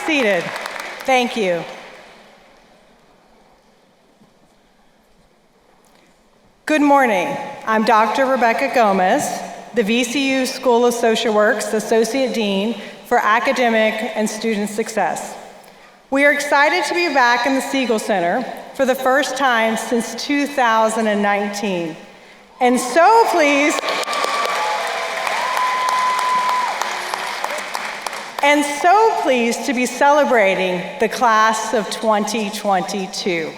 seated. Thank you. Good morning. I'm Dr. Rebecca Gomez, the VCU School of Social Work's Associate Dean for Academic and Student Success. We are excited to be back in the Siegel Center for the first time since 2019. And so pleased to be celebrating the class of 2022.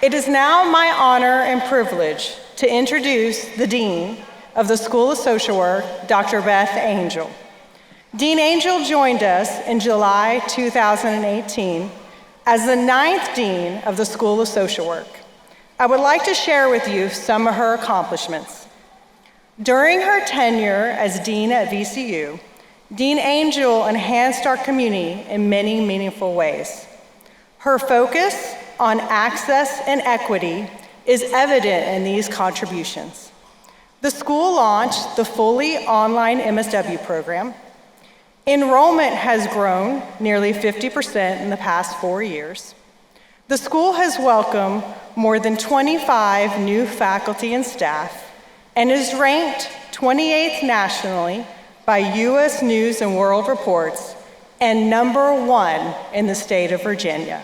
It is now my honor and privilege to introduce the Dean of the School of Social Work, Dr. Beth Angell. Dean Angell joined us in July 2018 as the 9th Dean of the School of Social Work. I would like to share with you some of her accomplishments. During her tenure as Dean at VCU, Dean Angell enhanced our community in many meaningful ways. Her focus on access and equity is evident in these contributions. The school launched the fully online M.S.W program. Enrollment has grown nearly 50% in the past 4 years. The school has welcomed more than 25 new faculty and staff and is ranked 28th nationally by U.S. News and World Reports and #1 in the state of Virginia.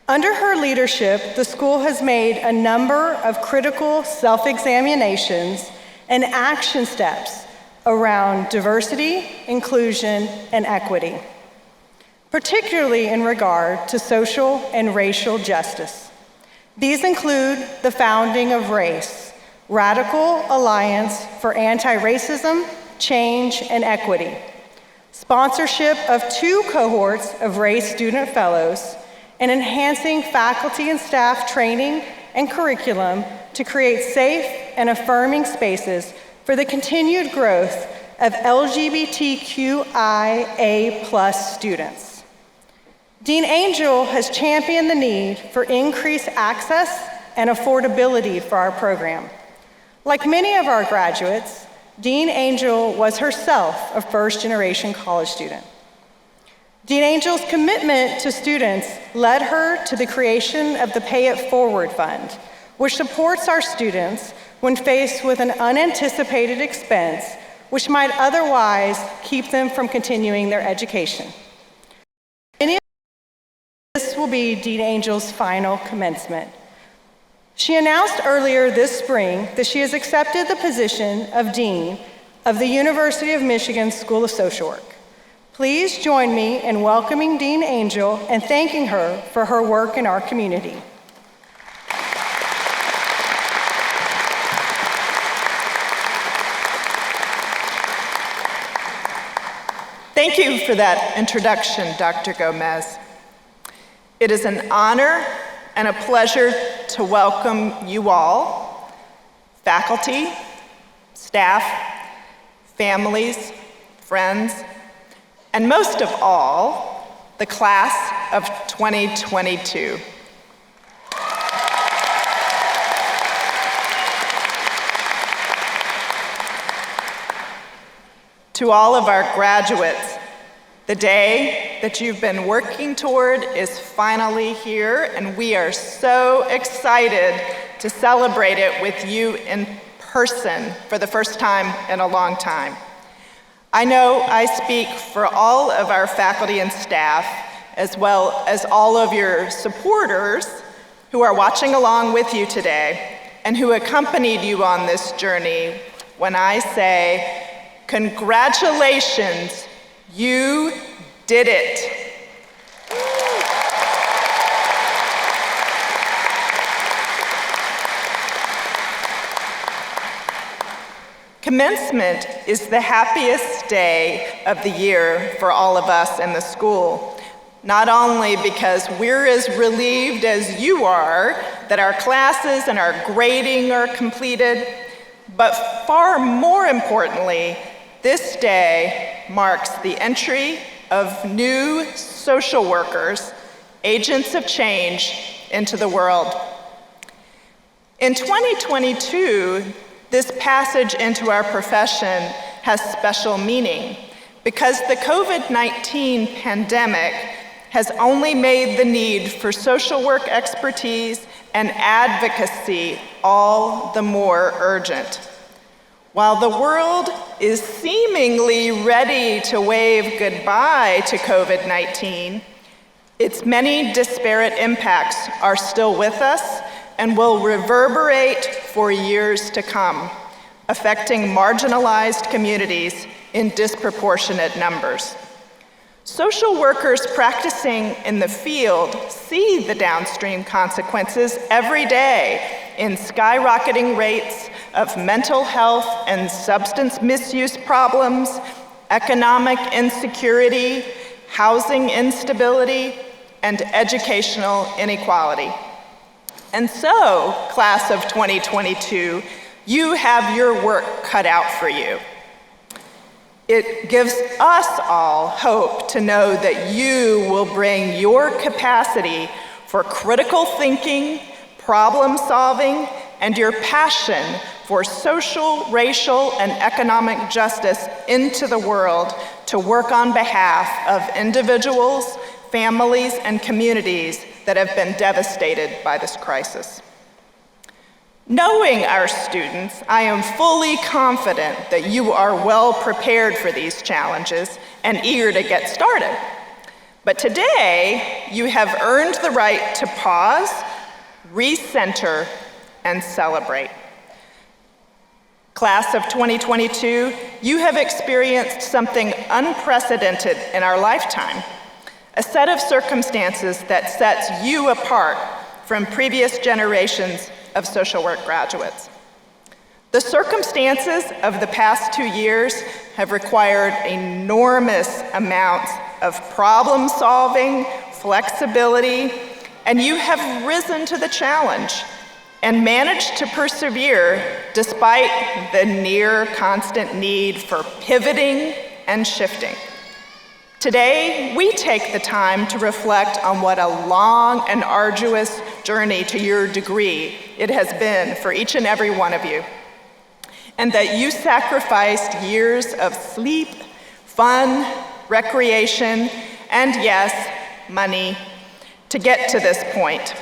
Under her leadership, the school has made a number of critical self-examinations and action steps around diversity, inclusion, and equity, particularly in regard to social and racial justice. These include the founding of RACE, Radical Alliance for Anti-Racism, Change, and Equity, sponsorship of 2 cohorts of RACE student fellows, and enhancing faculty and staff training and curriculum to create safe and affirming spaces for the continued growth of LGBTQIA+ students. Dean Angell has championed the need for increased access and affordability for our program. Like many of our graduates, Dean Angell was herself a first-generation college student. Dean Angell's commitment to students led her to the creation of the Pay It Forward Fund, which supports our students when faced with an unanticipated expense which might otherwise keep them from continuing their education. This will be Dean Angell's final commencement. She announced earlier this spring that she has accepted the position of Dean of the University of Michigan School of Social Work. Please join me in welcoming Dean Angell and thanking her for her work in our community. Thank you for that introduction, Dr. Gomez. It is an honor and a pleasure to welcome you all, faculty, staff, families, friends, and most of all, the class of 2022. To all of our graduates, the day that you've been working toward is finally here, and we are so excited to celebrate it with you in person for the first time in a long time. I know I speak for all of our faculty and staff, as well as all of your supporters who are watching along with you today and who accompanied you on this journey when I say, congratulations, you did it. Commencement is the happiest day of the year for all of us in the school, not only because we're as relieved as you are that our classes and our grading are completed, but far more importantly, this day marks the entry of new social workers, agents of change, into the world. In 2022, this passage into our profession has special meaning because the COVID-19 pandemic has only made the need for social work expertise and advocacy all the more urgent. While the world is seemingly ready to wave goodbye to COVID-19, its many disparate impacts are still with us and will reverberate for years to come, affecting marginalized communities in disproportionate numbers. Social workers practicing in the field see the downstream consequences every day in skyrocketing rates of mental health and substance misuse problems, economic insecurity, housing instability, and educational inequality. And so, class of 2022, you have your work cut out for you. It gives us all hope to know that you will bring your capacity for critical thinking, problem solving, and your passion for social, racial, and economic justice into the world to work on behalf of individuals, families, and communities that have been devastated by this crisis. Knowing our students, I am fully confident that you are well prepared for these challenges and eager to get started. But today, you have earned the right to pause, recenter, and celebrate. Class of 2022, you have experienced something unprecedented in our lifetime, a set of circumstances that sets you apart from previous generations of social work graduates. The circumstances of the past 2 years have required enormous amounts of problem solving, flexibility, and you have risen to the challenge and managed to persevere despite the near constant need for pivoting and shifting. Today, we take the time to reflect on what a long and arduous journey to your degree it has been for each and every one of you, and that you sacrificed years of sleep, fun, recreation, and yes, money to get to this point.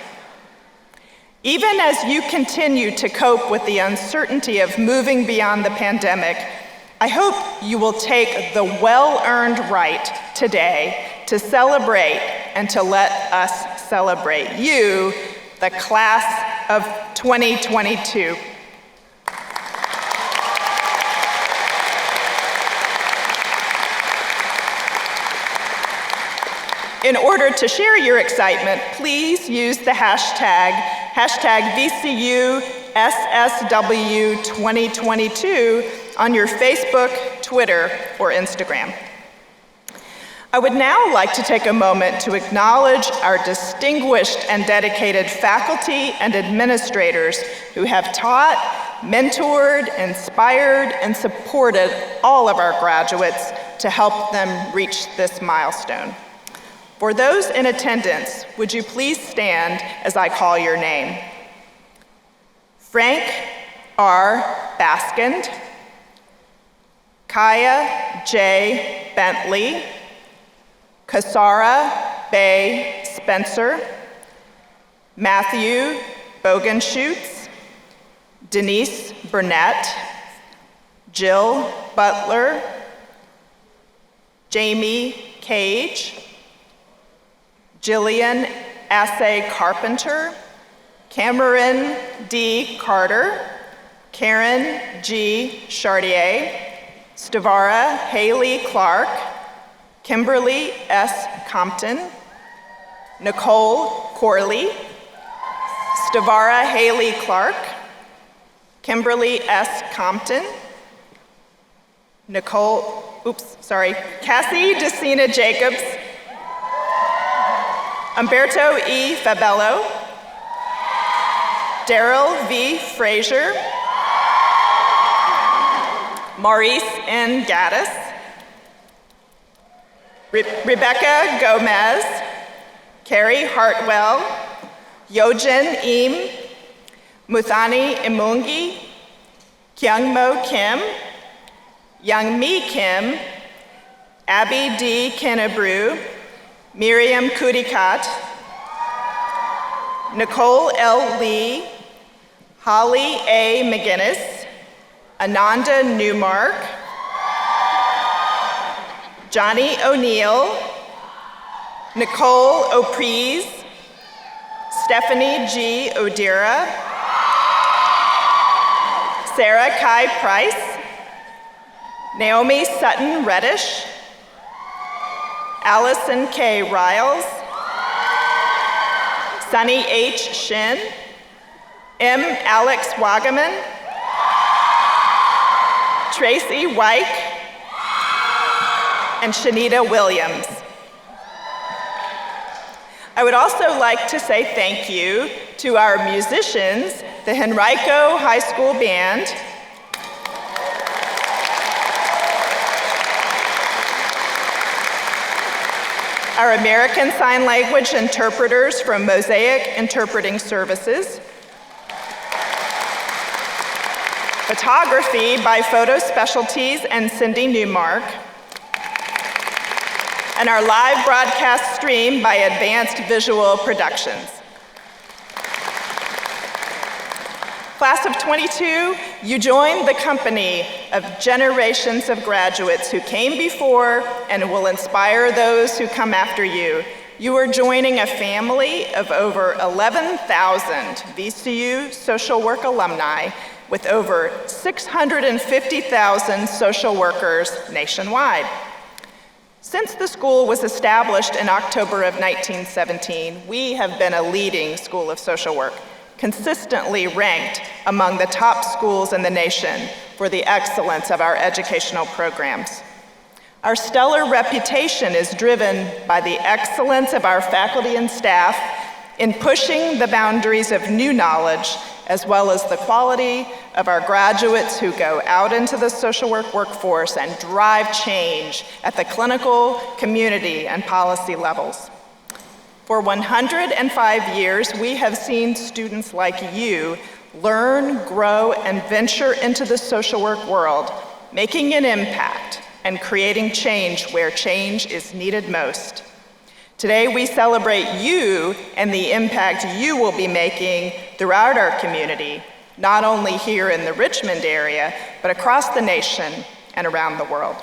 Even as you continue to cope with the uncertainty of moving beyond the pandemic, I hope you will take the well-earned right today to celebrate and to let us celebrate you, the class of 2022. In order to share your excitement, please use the hashtag VCU SSW 2022 on your Facebook, Twitter, or Instagram. I would now like to take a moment to acknowledge our distinguished and dedicated faculty and administrators who have taught, mentored, inspired, and supported all of our graduates to help them reach this milestone. For those in attendance, would you please stand as I call your name? Frank R. Baskind, Kaya J. Bentley, Kasara Bay Spencer, Matthew Bogenschutz, Denise Burnette, Jill Butler, Jamie Cage, Jillian Assay Carpenter, Cameron D. Carter, Karen G. Chartier, Stavara Haley Clark, Kimberly S. Compton, Nicole Corley, Stavara Haley Clark, Kimberly S. Compton, Cassie Decina Jacobs, Umberto E. Fabello, Daryl V. Frazier, Maurice N. Gaddis, Rebecca Gomez, Carrie Hartwell, Yojin Im, Muthani Imungi, Kyungmo Kim, Youngmi Kim, Abby D. Kennebrew, Miriam Kudikat, Nicole L. Lee, Holly A. McGinnis, Ananda Newmark, Johnny O'Neill, Nicole O'Preez, Stephanie G. Odira, Sarah Kai Price, Naomi Sutton Reddish, Allison K. Riles, Sunny H. Shin, M. Alex Wagaman, Tracy Wyke, and Shanita Williams. I would also like to say thank you to our musicians, the Henrico High School Band, our American Sign Language interpreters from Mosaic Interpreting Services, photography by Photo Specialties and Cindy Newmark, and our live broadcast stream by Advanced Visual Productions. Class of 22, you joined the company of generations of graduates who came before and will inspire those who come after you. You are joining a family of over 11,000 VCU social work alumni with over 650,000 social workers nationwide. Since the school was established in October of 1917, we have been a leading school of social work, consistently ranked among the top schools in the nation for the excellence of our educational programs. Our stellar reputation is driven by the excellence of our faculty and staff in pushing the boundaries of new knowledge, as well as the quality of our graduates who go out into the social work workforce and drive change at the clinical, community, and policy levels. For 105 years, we have seen students like you learn, grow, and venture into the social work world, making an impact and creating change where change is needed most. Today, we celebrate you and the impact you will be making throughout our community, not only here in the Richmond area, but across the nation and around the world.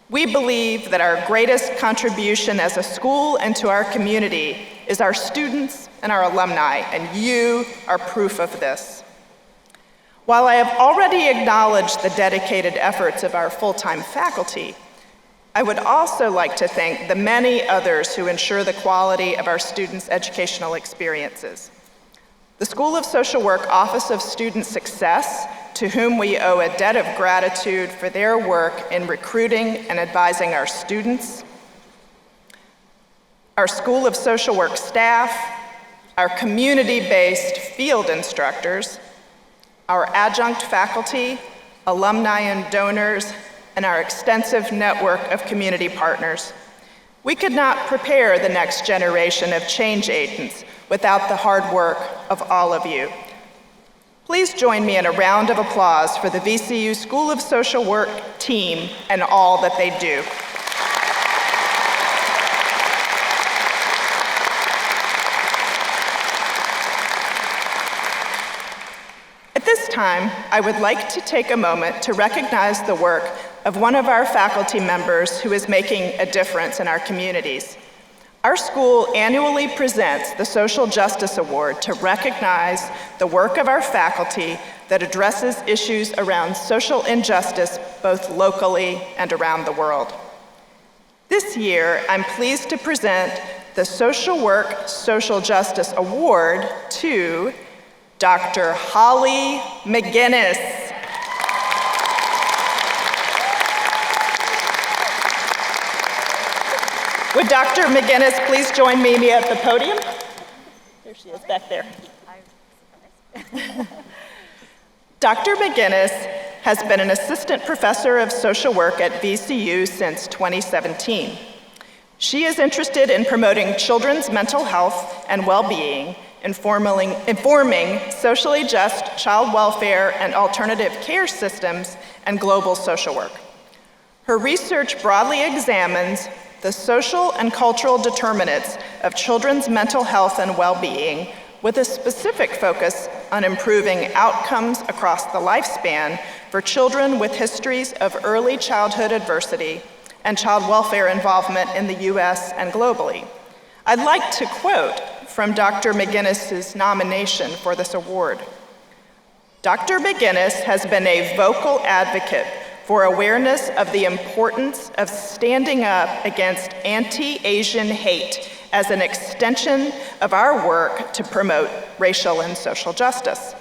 We believe that our greatest contribution as a school and to our community is our students and our alumni, and you are proof of this. While I have already acknowledged the dedicated efforts of our full-time faculty, I would also like to thank the many others who ensure the quality of our students' educational experiences. The School of Social Work Office of Student Success, to whom we owe a debt of gratitude for their work in recruiting and advising our students, our School of Social Work staff, our community-based field instructors, our adjunct faculty, alumni and donors, and our extensive network of community partners. We could not prepare the next generation of change agents without the hard work of all of you. Please join me in a round of applause for the VCU School of Social Work team and all that they do. At this time, I would like to take a moment to recognize the work of one of our faculty members who is making a difference in our communities. Our school annually presents the Social Justice Award to recognize the work of our faculty that addresses issues around social injustice both locally and around the world. This year, I'm pleased to present the Social Work Social Justice Award to Dr. Holly McGinnis. Would Dr. McGinnis please join me at the podium? There she is, back there. Dr. McGinnis has been an assistant professor of social work at VCU since 2017. She is interested in promoting children's mental health and well-being, informing socially just child welfare and alternative care systems, and global social work. Her research broadly examines the social and cultural determinants of children's mental health and well-being, with a specific focus on improving outcomes across the lifespan for children with histories of early childhood adversity and child welfare involvement in the US and globally. I'd like to quote from Dr. McGinnis's nomination for this award. Dr. McGinnis has been a vocal advocate for awareness of the importance of standing up against anti-Asian hate as an extension of our work to promote racial and social justice.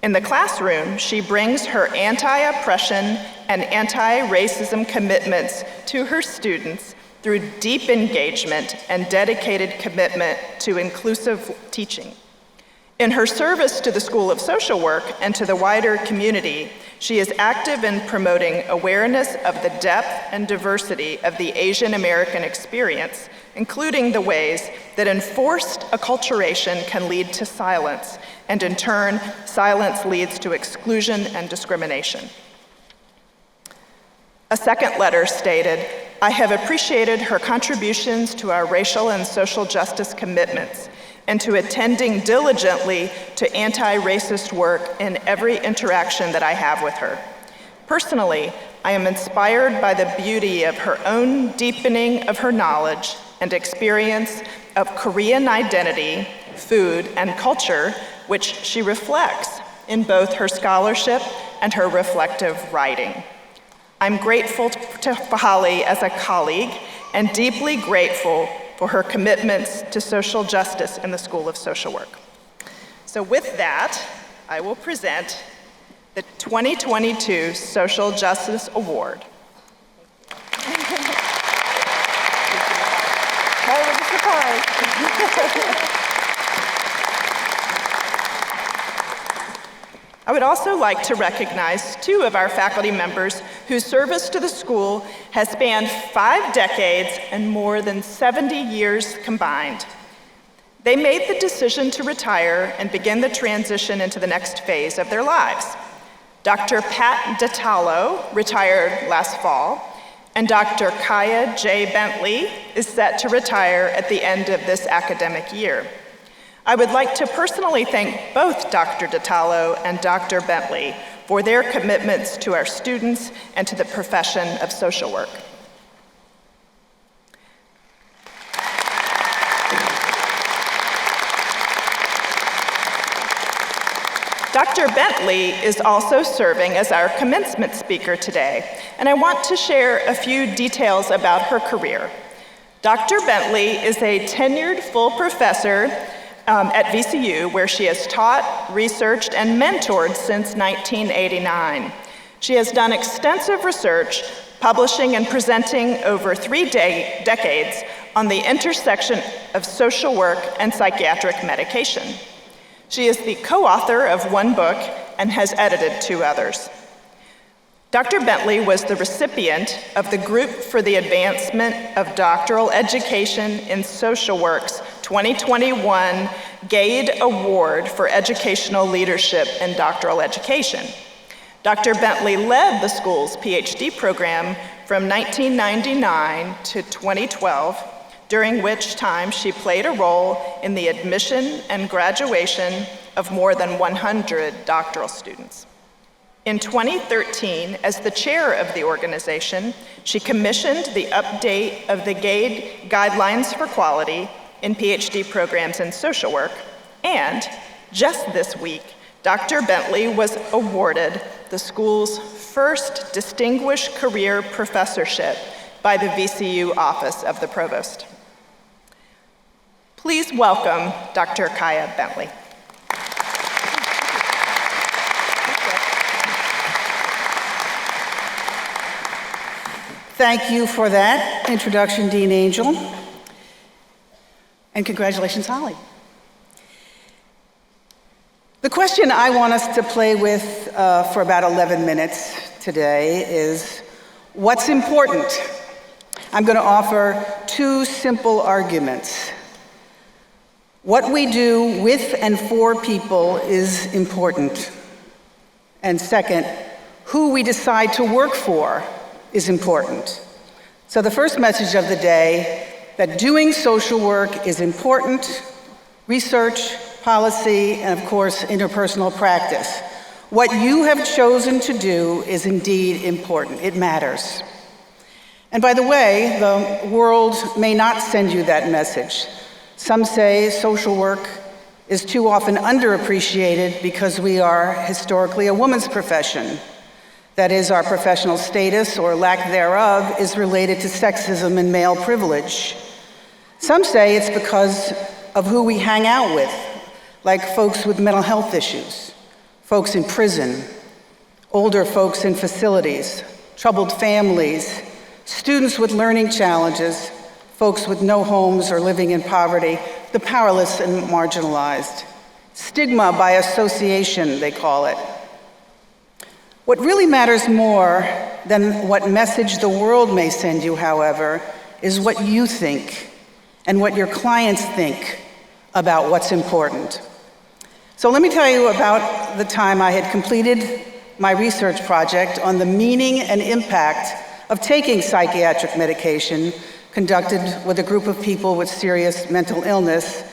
In the classroom, she brings her anti-oppression and anti-racism commitments to her students through deep engagement and dedicated commitment to inclusive teaching. In her service to the School of Social Work and to the wider community, she is active in promoting awareness of the depth and diversity of the Asian American experience, including the ways that enforced acculturation can lead to silence, and in turn, silence leads to exclusion and discrimination. A second letter stated, "I have appreciated her contributions to our racial and social justice commitments and to attending diligently to anti-racist work in every interaction that I have with her. Personally, I am inspired by the beauty of her own deepening of her knowledge and experience of Korean identity, food, and culture, which she reflects in both her scholarship and her reflective writing. I'm grateful to Pahali as a colleague and deeply grateful for her commitments to social justice in the School of Social Work." So with that, I will present the 2022 Social Justice Award. I would also like to recognize two of our faculty members whose service to the school has spanned 5 decades and more than 70 years combined. They made the decision to retire and begin the transition into the next phase of their lives. Dr. Pat Detallo retired last fall, and Dr. Kaya J. Bentley is set to retire at the end of this academic year. I would like to personally thank both Dr. Detallo and Dr. Bentley for their commitments to our students and to the profession of social work. Dr. Bentley is also serving as our commencement speaker today, and I want to share a few details about her career. Dr. Bentley is a tenured full professor at VCU, where she has taught, researched, and mentored since 1989. She has done extensive research, publishing and presenting over 3 decades on the intersection of social work and psychiatric medication. She is the co-author of 1 book and has edited 2 others. Dr. Bentley was the recipient of the Group for the Advancement of Doctoral Education in Social Work's 2021 GAID Award for Educational Leadership in Doctoral Education. Dr. Bentley led the school's Ph.D. program from 1999 to 2012, during which time she played a role in the admission and graduation of more than 100 doctoral students. In 2013, as the chair of the organization, she commissioned the update of the GAID Guidelines for Quality in Ph.D. programs in social work, and just this week, Dr. Bentley was awarded the school's first Distinguished Career Professorship by the VCU Office of the Provost. Please welcome Dr. Kaya Bentley. Thank you for that introduction, Dean Angell. And congratulations, Holly. The question I want us to play with for about 11 minutes today is, what's important? I'm going to offer two simple arguments. What we do with and for people is important. And second, who we decide to work for is important. So the first message of the day, that doing social work is important, research, policy, and of course, interpersonal practice. What you have chosen to do is indeed important. It matters. And by the way, the world may not send you that message. Some say social work is too often underappreciated because we are historically a woman's profession. That is, our professional status or lack thereof is related to sexism and male privilege. Some say it's because of who we hang out with, like folks with mental health issues, folks in prison, older folks in facilities, troubled families, students with learning challenges, folks with no homes or living in poverty, the powerless and marginalized. Stigma by association, they call it. What really matters more than what message the world may send you, however, is what you think and what your clients think about what's important. So let me tell you about the time I had completed my research project on the meaning and impact of taking psychiatric medication conducted with a group of people with serious mental illness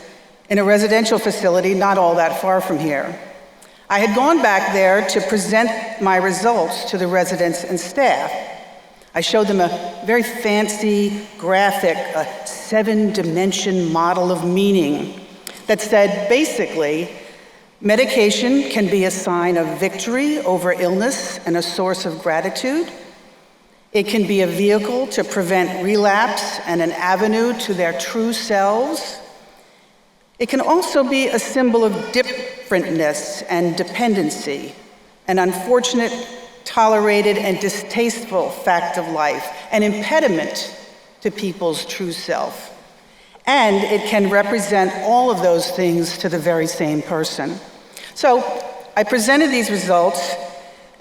in a residential facility not all that far from here. I had gone back there to present my results to the residents and staff. I showed them a very fancy graphic, a 7-dimension model of meaning that said, basically, medication can be a sign of victory over illness and a source of gratitude. It can be a vehicle to prevent relapse and an avenue to their true selves. It can also be a symbol of differentness and dependency, an unfortunate, tolerated, and distasteful fact of life, an impediment to people's true self. And it can represent all of those things to the very same person. So I presented these results,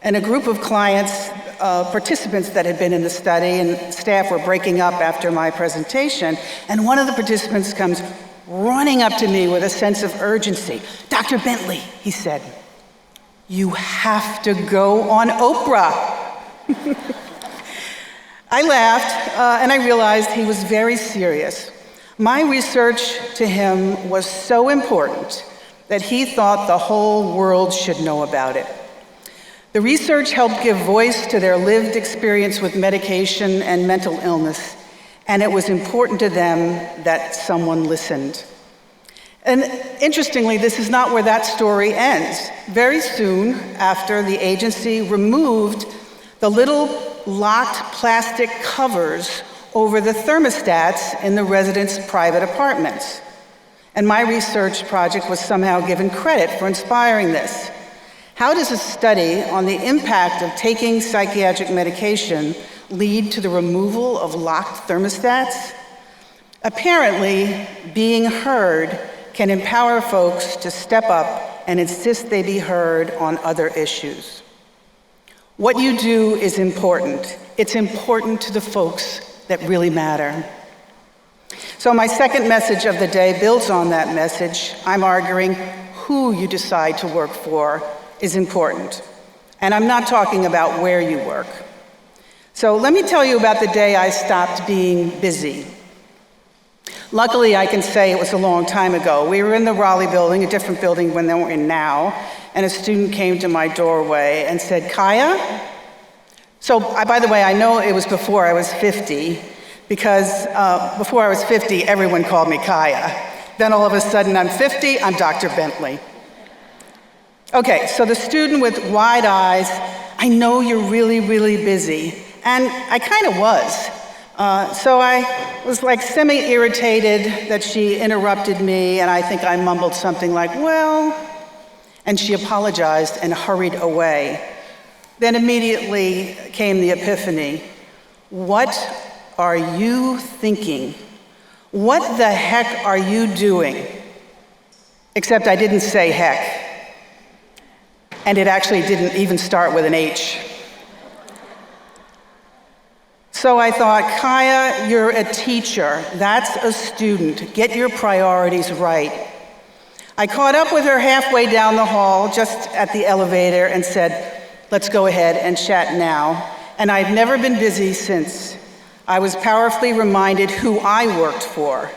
and a group of clients, participants that had been in the study, and staff were breaking up after my presentation, and one of the participants comes running up to me with a sense of urgency. "Dr. Bentley," he said, "you have to go on Oprah." I laughed, and I realized he was very serious. My research to him was so important that he thought the whole world should know about it. The research helped give voice to their lived experience with medication and mental illness, and it was important to them that someone listened. And interestingly, this is not where that story ends. Very soon after, the agency removed the little locked plastic covers over the thermostats in the residents' private apartments. And my research project was somehow given credit for inspiring this. How does a study on the impact of taking psychiatric medication lead to the removal of locked thermostats? Apparently, being heard can empower folks to step up and insist they be heard on other issues. What you do is important. It's important to the folks that really matter. So my second message of the day builds on that message. I'm arguing who you decide to work for is important. And I'm not talking about where you work. So let me tell you about the day I stopped being busy. Luckily, I can say it was a long time ago. We were in the Raleigh building, a different building than we're in now, and a student came to my doorway and said, "Kaya?" So, by the way, I know it was before I was 50, because before I was 50, everyone called me Kaya. Then all of a sudden, I'm 50, I'm Dr. Bentley. Okay, so the student with wide eyes, "I know you're really, really busy." And I kind of was. So I was like semi-irritated that she interrupted me, and I think I mumbled something like, "Well," and she apologized and hurried away. Then immediately came the epiphany. What are you thinking? What the heck are you doing? Except I didn't say heck. And it actually didn't even start with an H. So I thought, Kaya, you're a teacher. That's a student. Get your priorities right. I caught up with her halfway down the hall, just at the elevator, and said, let's go ahead and chat now. And I've never been busy since. I was powerfully reminded who I worked for.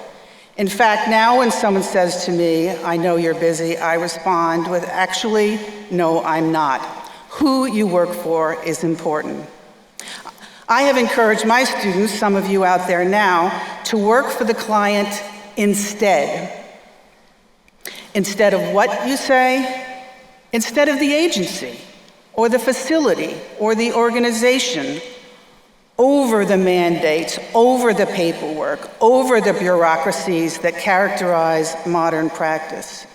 In fact, now when someone says to me, I know you're busy, I respond with, actually, no, I'm not. Who you work for is important. I have encouraged my students, some of you out there now, to work for the client instead. Instead of what you say, instead of the agency, or the facility, or the organization, over the mandates, over the paperwork, over the bureaucracies that characterize modern practice.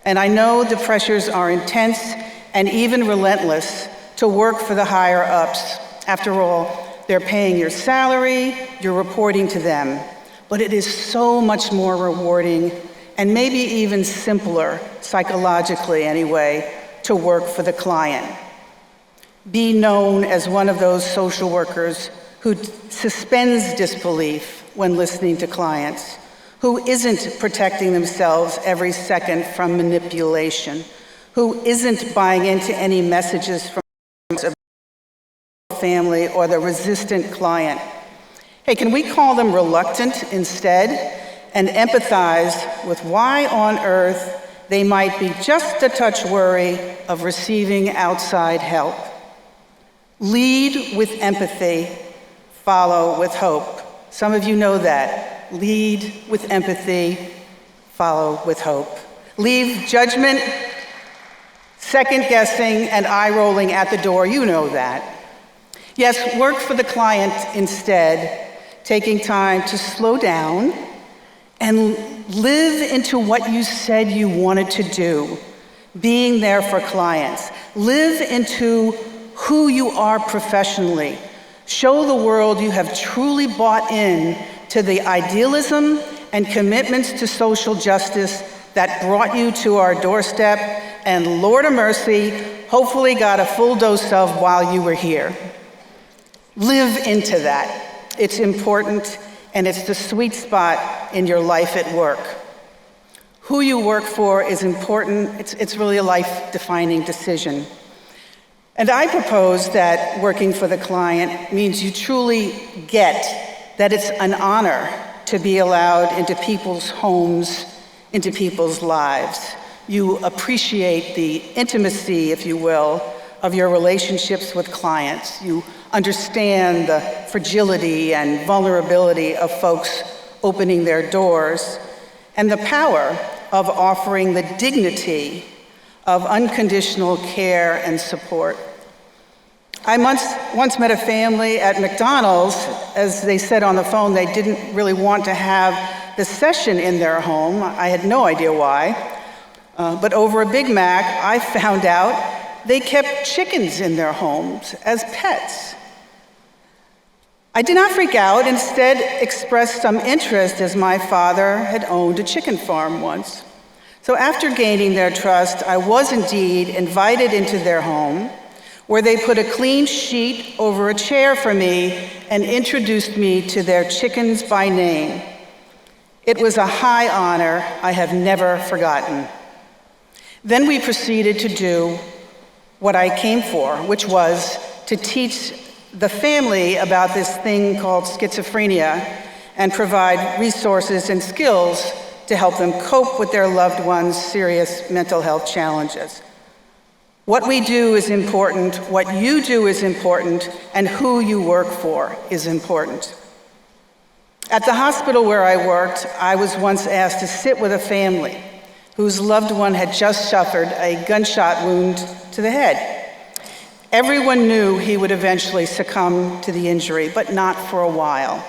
And I know the pressures are intense and even relentless to work for the higher ups. After all, they're paying your salary, you're reporting to them. But it is so much more rewarding and maybe even simpler, psychologically anyway, to work for the client. Be known as one of those social workers who suspends disbelief when listening to clients, who isn't protecting themselves every second from manipulation, who isn't buying into any messages from the family or the resistant client. Hey, can we call them reluctant instead and empathize with why on earth they might be just a touch worried of receiving outside help? Lead with empathy, follow with hope. Some of you know that. Lead with empathy, follow with hope. Leave judgment, second guessing, and eye rolling at the door. You know that. Yes, work for the client instead, taking time to slow down and live into what you said you wanted to do, being there for clients. Live into who you are professionally. Show the world you have truly bought in to the idealism and commitments to social justice that brought you to our doorstep and, Lord of mercy, hopefully got a full dose of while you were here. Live into that. It's important, and it's the sweet spot in your life at work. Who you work for is important. It's really a life-defining decision. And I propose that working for the client means you truly get that it's an honor to be allowed into people's homes, into people's lives. You appreciate the intimacy, if you will, of your relationships with clients. You understand the fragility and vulnerability of folks opening their doors, and the power of offering the dignity of unconditional care and support. I once met a family at McDonald's. As they said on the phone, they didn't really want to have the session in their home. I had no idea why. But over a Big Mac, I found out they kept chickens in their homes as pets. I did not freak out, instead expressed some interest as my father had owned a chicken farm once. So after gaining their trust, I was indeed invited into their home, where they put a clean sheet over a chair for me and introduced me to their chickens by name. It was a high honor I have never forgotten. Then we proceeded to do what I came for, which was to teach the family about this thing called schizophrenia and provide resources and skills to help them cope with their loved ones' serious mental health challenges. What we do is important, what you do is important, and who you work for is important. At the hospital where I worked, I was once asked to sit with a family whose loved one had just suffered a gunshot wound to the head. Everyone knew he would eventually succumb to the injury, but not for a while.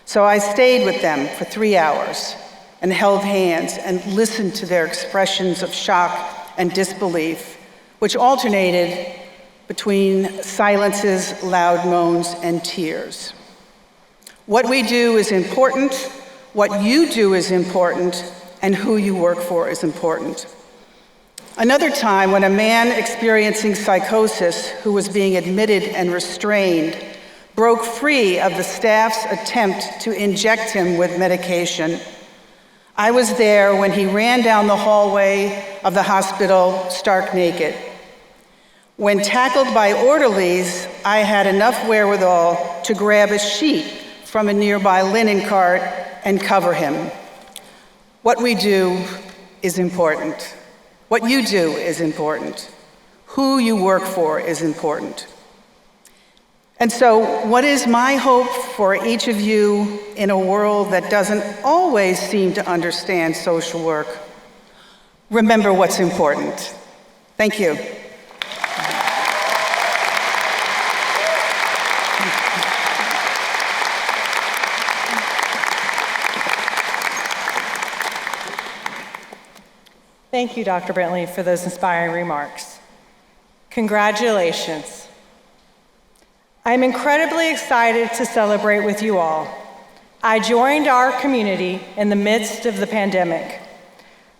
So I stayed with them for 3 hours and held hands and listened to their expressions of shock and disbelief, which alternated between silences, loud moans, and tears. What we do is important, what you do is important, and who you work for is important. Another time, when a man experiencing psychosis who was being admitted and restrained broke free of the staff's attempt to inject him with medication. I was there when he ran down the hallway of the hospital stark naked. When tackled by orderlies, I had enough wherewithal to grab a sheet from a nearby linen cart and cover him. What we do is important. What you do is important. Who you work for is important. And so, what is my hope for each of you in a world that doesn't always seem to understand social work? Remember what's important. Thank you. Thank you, Dr. Bentley, for those inspiring remarks. Congratulations. I'm incredibly excited to celebrate with you all. I joined our community in the midst of the pandemic.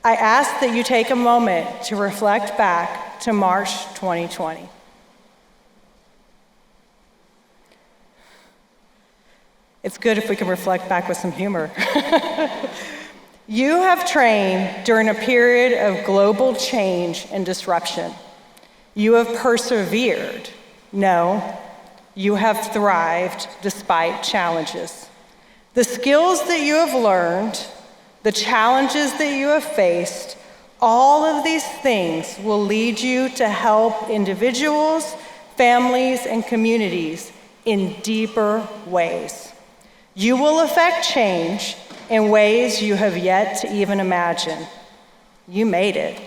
I ask that you take a moment to reflect back to March 2020. It's good if we can reflect back with some humor. You have trained during a period of global change and disruption. You have persevered. No, you have thrived despite challenges. The skills that you have learned, the challenges that you have faced, all of these things will lead you to help individuals, families, and communities in deeper ways. You will affect change in ways you have yet to even imagine. You made it.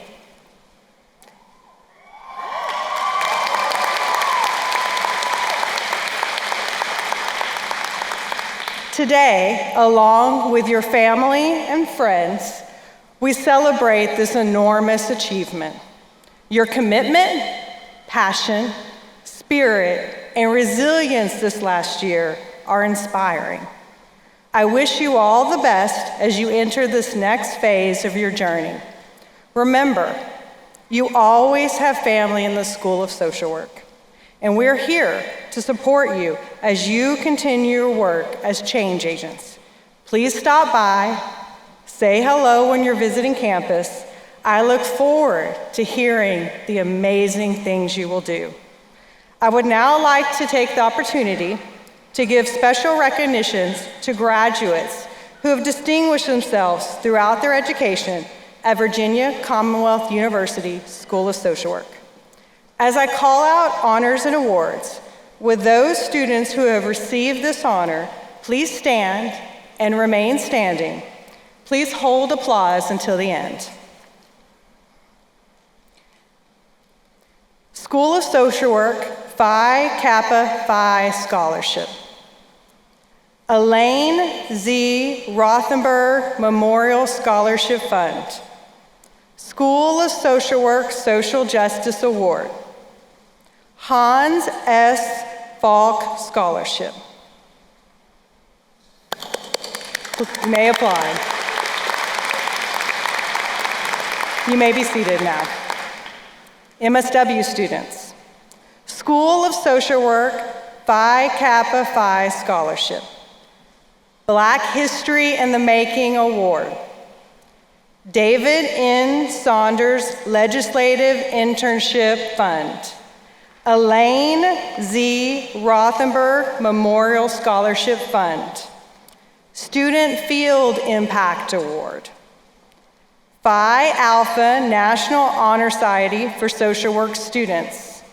Today, along with your family and friends, we celebrate this enormous achievement. Your commitment, passion, spirit, and resilience this last year are inspiring. I wish you all the best as you enter this next phase of your journey. Remember, you always have family in the School of Social Work, and we're here to support you as you continue your work as change agents. Please stop by, say hello when you're visiting campus. I look forward to hearing the amazing things you will do. I would now like to take the opportunity to give special recognitions to graduates who have distinguished themselves throughout their education at Virginia Commonwealth University School of Social Work. As I call out honors and awards, with those students who have received this honor, please stand and remain standing. Please hold applause until the end. School of Social Work Phi Kappa Phi Scholarship. Elaine Z. Rothenberg Memorial Scholarship Fund. School of Social Work Social Justice Award. Hans S. Falk Scholarship. You may applaud. You may be seated now. M.S.W. students. School of Social Work Phi Kappa Phi Scholarship. Black History in the Making Award. David N. Saunders Legislative Internship Fund. Elaine Z. Rothenberg Memorial Scholarship Fund. Student Field Impact Award. Phi Alpha National Honor Society for Social Work Students.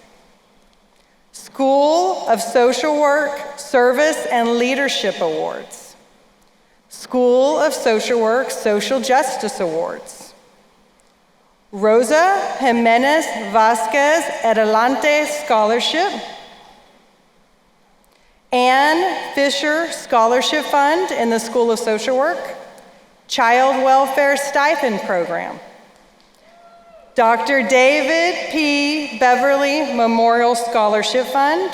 School of Social Work Service and Leadership Awards. School of Social Work Social Justice Awards. Rosa Jimenez Vasquez Adelante Scholarship. Ann Fisher Scholarship Fund in the School of Social Work. Child Welfare Stipend Program. Dr. David P. Beverly Memorial Scholarship Fund.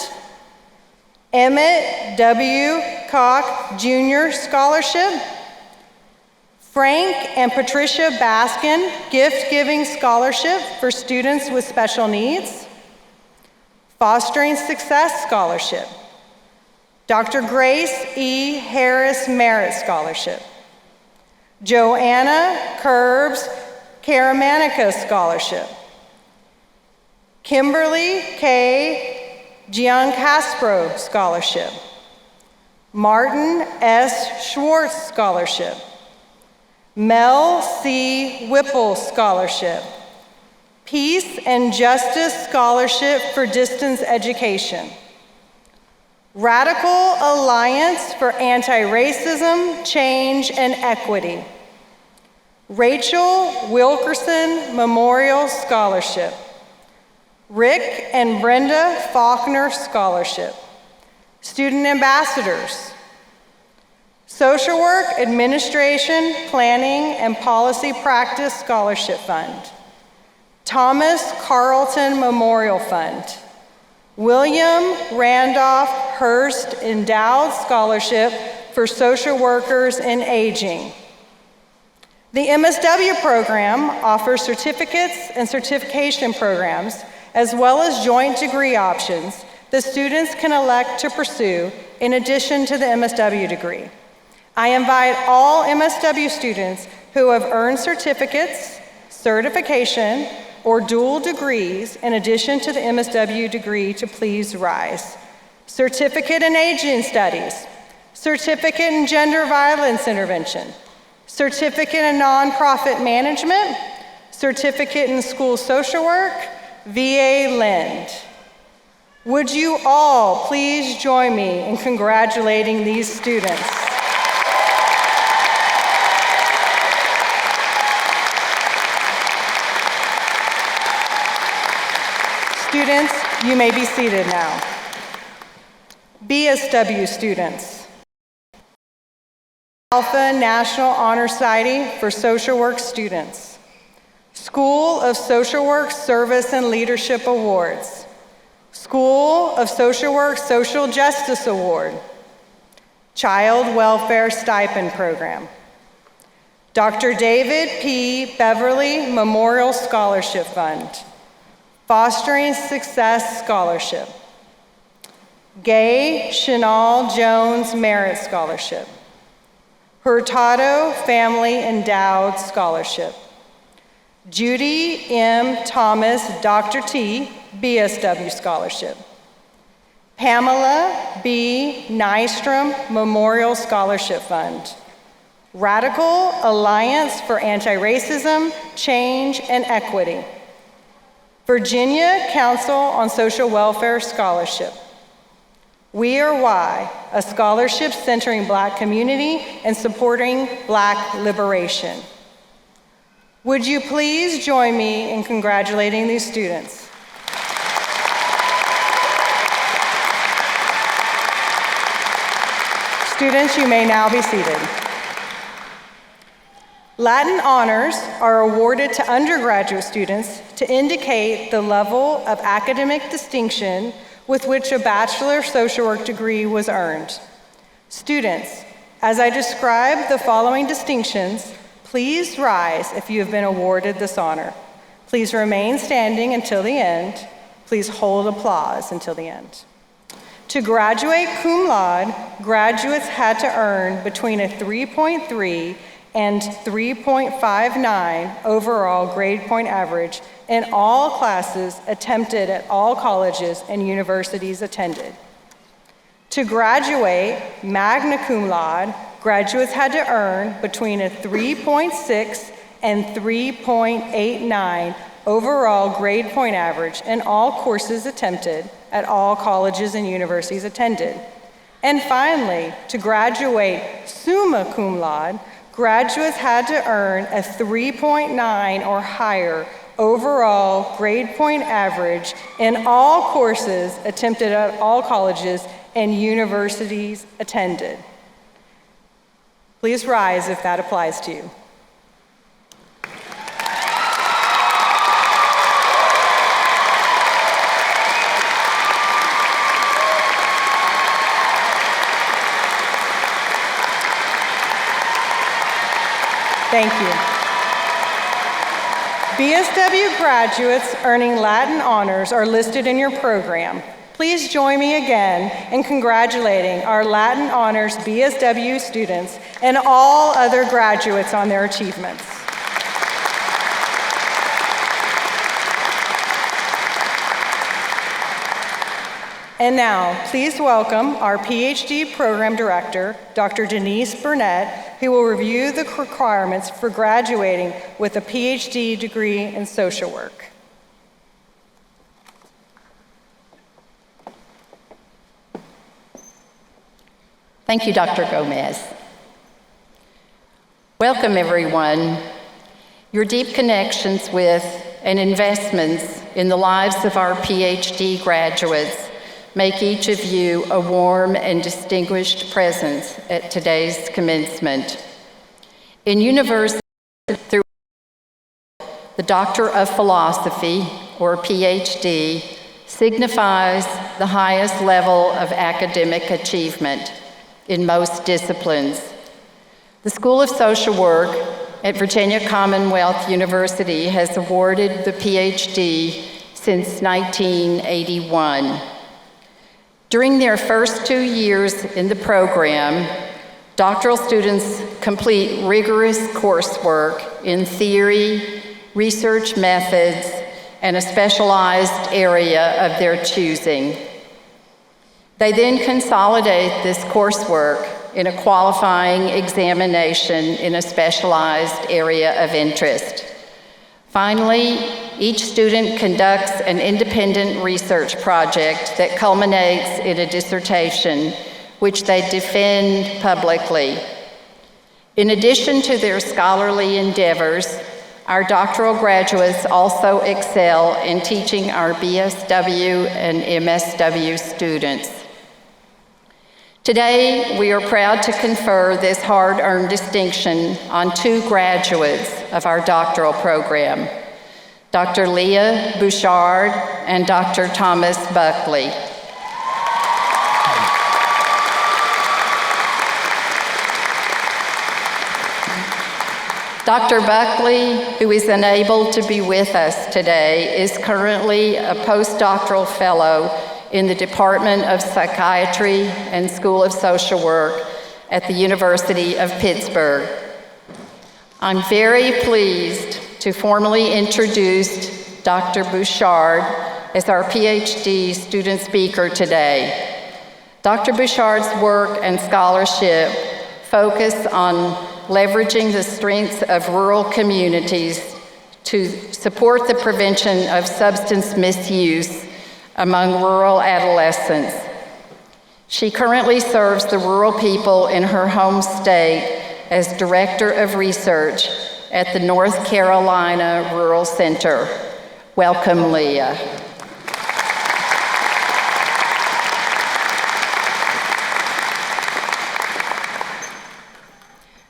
M.S.W. Koch Jr. Scholarship. Frank and Patricia Baskin Gift-Giving Scholarship for students with special needs. Fostering Success Scholarship. Dr. Grace E. Harris Merit Scholarship, Joanna Curbs Karamanica Scholarship, Kimberly K. Giancaspro Scholarship, Martin S. Schwartz Scholarship, Mel C. Whipple Scholarship, Peace and Justice Scholarship for Distance Education, Radical Alliance for Anti-Racism, Change, and Equity, Rachel Wilkerson Memorial Scholarship, Rick and Brenda Faulkner Scholarship, Student Ambassadors, Social Work Administration, Planning, and Policy Practice Scholarship Fund, Thomas Carlton Memorial Fund, William Randolph Hearst Endowed Scholarship for Social Workers in Aging. The M.S.W program offers certificates and certification programs, as well as joint degree options that students can elect to pursue in addition to the M.S.W degree. I invite all M.S.W students who have earned certificates, certification, or dual degrees in addition to the M.S.W degree to please rise. Certificate in Aging Studies, Certificate in Gender Violence Intervention, Certificate in Nonprofit Management, Certificate in School Social Work, VA Lind. Would you all please join me in congratulating these students? Students, you may be seated now. B.S.W students. Alpha National Honor Society for Social Work Students. School of Social Work Service and Leadership Awards. School of Social Work Social Justice Award. Child Welfare Stipend Program. Dr. David P. Beverly Memorial Scholarship Fund. Fostering Success Scholarship. Gay Chanel Jones Merit Scholarship. Hurtado Family Endowed Scholarship. Judy M. Thomas Dr. T. B.S.W Scholarship. Pamela B. Nystrom Memorial Scholarship Fund. Radical Alliance for Anti-Racism, Change, and Equity. Virginia Council on Social Welfare Scholarship. We Are Why, a scholarship centering Black community and supporting Black liberation. Would you please join me in congratulating these students? Students, you may now be seated. Latin honors are awarded to undergraduate students to indicate the level of academic distinction with which a Bachelor Social Work degree was earned. Students, as I describe the following distinctions, please rise if you have been awarded this honor. Please remain standing until the end. Please hold applause until the end. To graduate cum laude, graduates had to earn between a 3.3 and 3.59 overall grade point average in all classes attempted at all colleges and universities attended. To graduate magna cum laude, graduates had to earn between a 3.6 and 3.89 overall grade point average in all courses attempted at all colleges and universities attended. And finally, to graduate summa cum laude, graduates had to earn a 3.9 or higher overall grade point average in all courses attempted at all colleges and universities attended. Please rise if that applies to you. Thank you. B.S.W graduates earning Latin honors are listed in your program. Please join me again in congratulating our Latin Honors B.S.W. students and all other graduates on their achievements. And now, please welcome our Ph.D. Program Director, Dr. Denise Burnette, who will review the requirements for graduating with a Ph.D. degree in social work. Thank you, Dr. Gomez. Welcome, everyone. Your deep connections with and investments in the lives of our Ph.D. graduates make each of you a warm and distinguished presence at today's commencement. In university, through the Doctor of Philosophy, or Ph.D., signifies the highest level of academic achievement in most disciplines. The School of Social Work at Virginia Commonwealth University has awarded the Ph.D. since 1981. During their first 2 years in the program, doctoral students complete rigorous coursework in theory, research methods, and a specialized area of their choosing. They then consolidate this coursework in a qualifying examination in a specialized area of interest. Finally, each student conducts an independent research project that culminates in a dissertation, which they defend publicly. In addition to their scholarly endeavors, our doctoral graduates also excel in teaching our B.S.W. and M.S.W. students. Today, we are proud to confer this hard-earned distinction on 2 graduates of our doctoral program, Dr. Leah Bouchard and Dr. Thomas Buckley. Dr. Buckley, who is unable to be with us today, is currently a postdoctoral fellow in the Department of Psychiatry and School of Social Work at the University of Pittsburgh. I'm very pleased to formally introduce Dr. Bouchard as our PhD student speaker today. Dr. Bouchard's work and scholarship focus on leveraging the strengths of rural communities to support the prevention of substance misuse among rural adolescents. She currently serves the rural people in her home state as Director of Research at the North Carolina Rural Center. Welcome, Leah.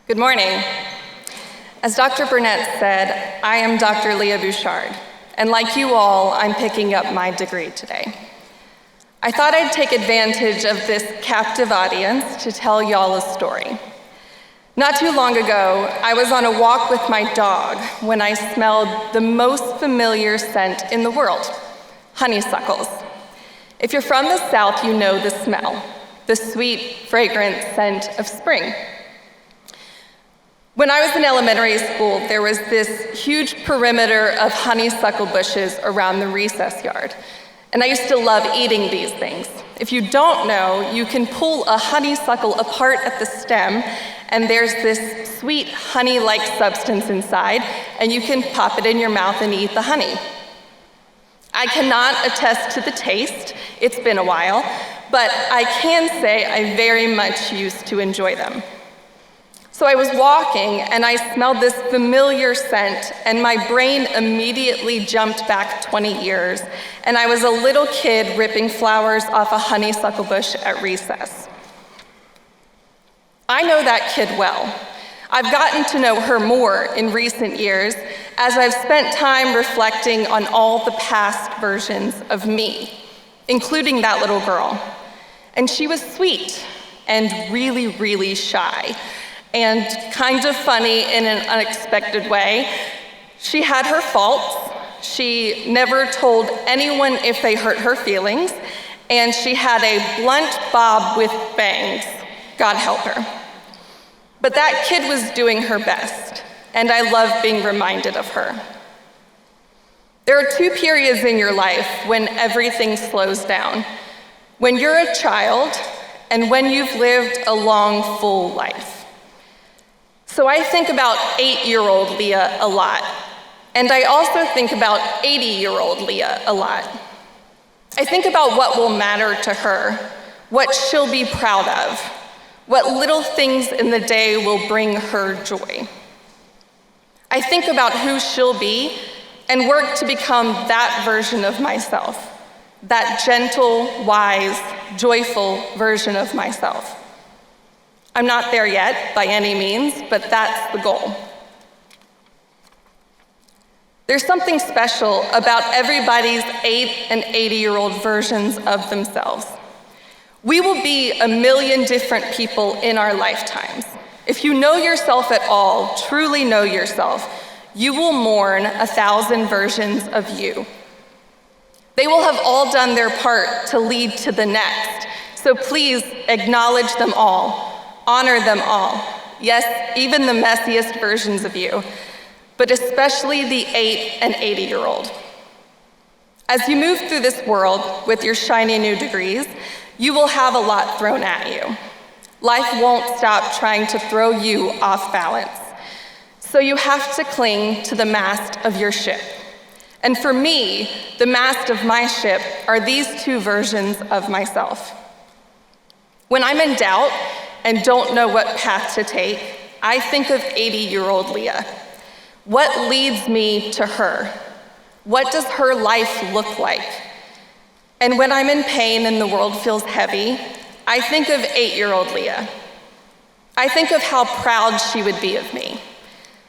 Good morning. As Dr. Burnette said, I am Dr. Leah Bouchard, and like you all, I'm picking up my degree today. I thought I'd take advantage of this captive audience to tell y'all a story. Not too long ago, I was on a walk with my dog when I smelled the most familiar scent in the world, honeysuckles. If you're from the South, you know the smell, the sweet, fragrant scent of spring. When I was in elementary school, there was this huge perimeter of honeysuckle bushes around the recess yard, and I used to love eating these things. If you don't know, you can pull a honeysuckle apart at the stem, and there's this sweet honey-like substance inside, and you can pop it in your mouth and eat the honey. I cannot attest to the taste, it's been a while, but I can say I very much used to enjoy them. So I was walking and I smelled this familiar scent and my brain immediately jumped back 20 years and I was a little kid ripping flowers off a honeysuckle bush at recess. I know that kid well. I've gotten to know her more in recent years as I've spent time reflecting on all the past versions of me, including that little girl. And she was sweet and really, really shy. And kind of funny in an unexpected way. She had her faults. She never told anyone if they hurt her feelings, and she had a blunt bob with bangs. God help her. But that kid was doing her best, and I love being reminded of her. There are two periods in your life when everything slows down: when you're a child and when you've lived a long, full life. So I think about 8-year-old Leah a lot, and I also think about 80-year-old Leah a lot. I think about what will matter to her, what she'll be proud of, what little things in the day will bring her joy. I think about who she'll be and work to become that version of myself, that gentle, wise, joyful version of myself. I'm not there yet by any means, but that's the goal. There's something special about everybody's 8 and 80-year-old versions of themselves. We will be a million different people in our lifetimes. If you know yourself at all, truly know yourself, you will mourn 1,000 versions of you. They will have all done their part to lead to the next, so please acknowledge them all, honor them all. Yes, even the messiest versions of you, but especially the 8 and 80-year-old. As you move through this world with your shiny new degrees, you will have a lot thrown at you. Life won't stop trying to throw you off balance. So you have to cling to the mast of your ship. And for me, the mast of my ship are these two versions of myself. When I'm in doubt and don't know what path to take, I think of 80-year-old Leah. What leads me to her? What does her life look like? And when I'm in pain and the world feels heavy, I think of 8-year-old Leah. I think of how proud she would be of me,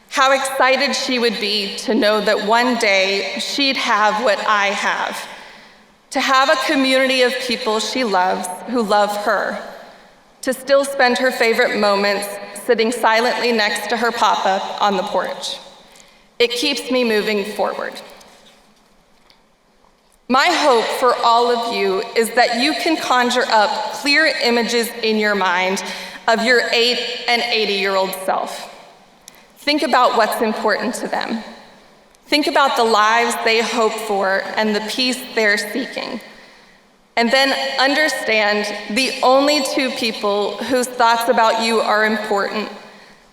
how excited she would be to know that one day she'd have what I have, to have a community of people she loves who love her, to still spend her favorite moments sitting silently next to her papa on the porch. It keeps me moving forward. My hope for all of you is that you can conjure up clear images in your mind of your 8 and 80-year-old self. Think about what's important to them. Think about the lives they hope for and the peace they're seeking. And then understand the only two people whose thoughts about you are important,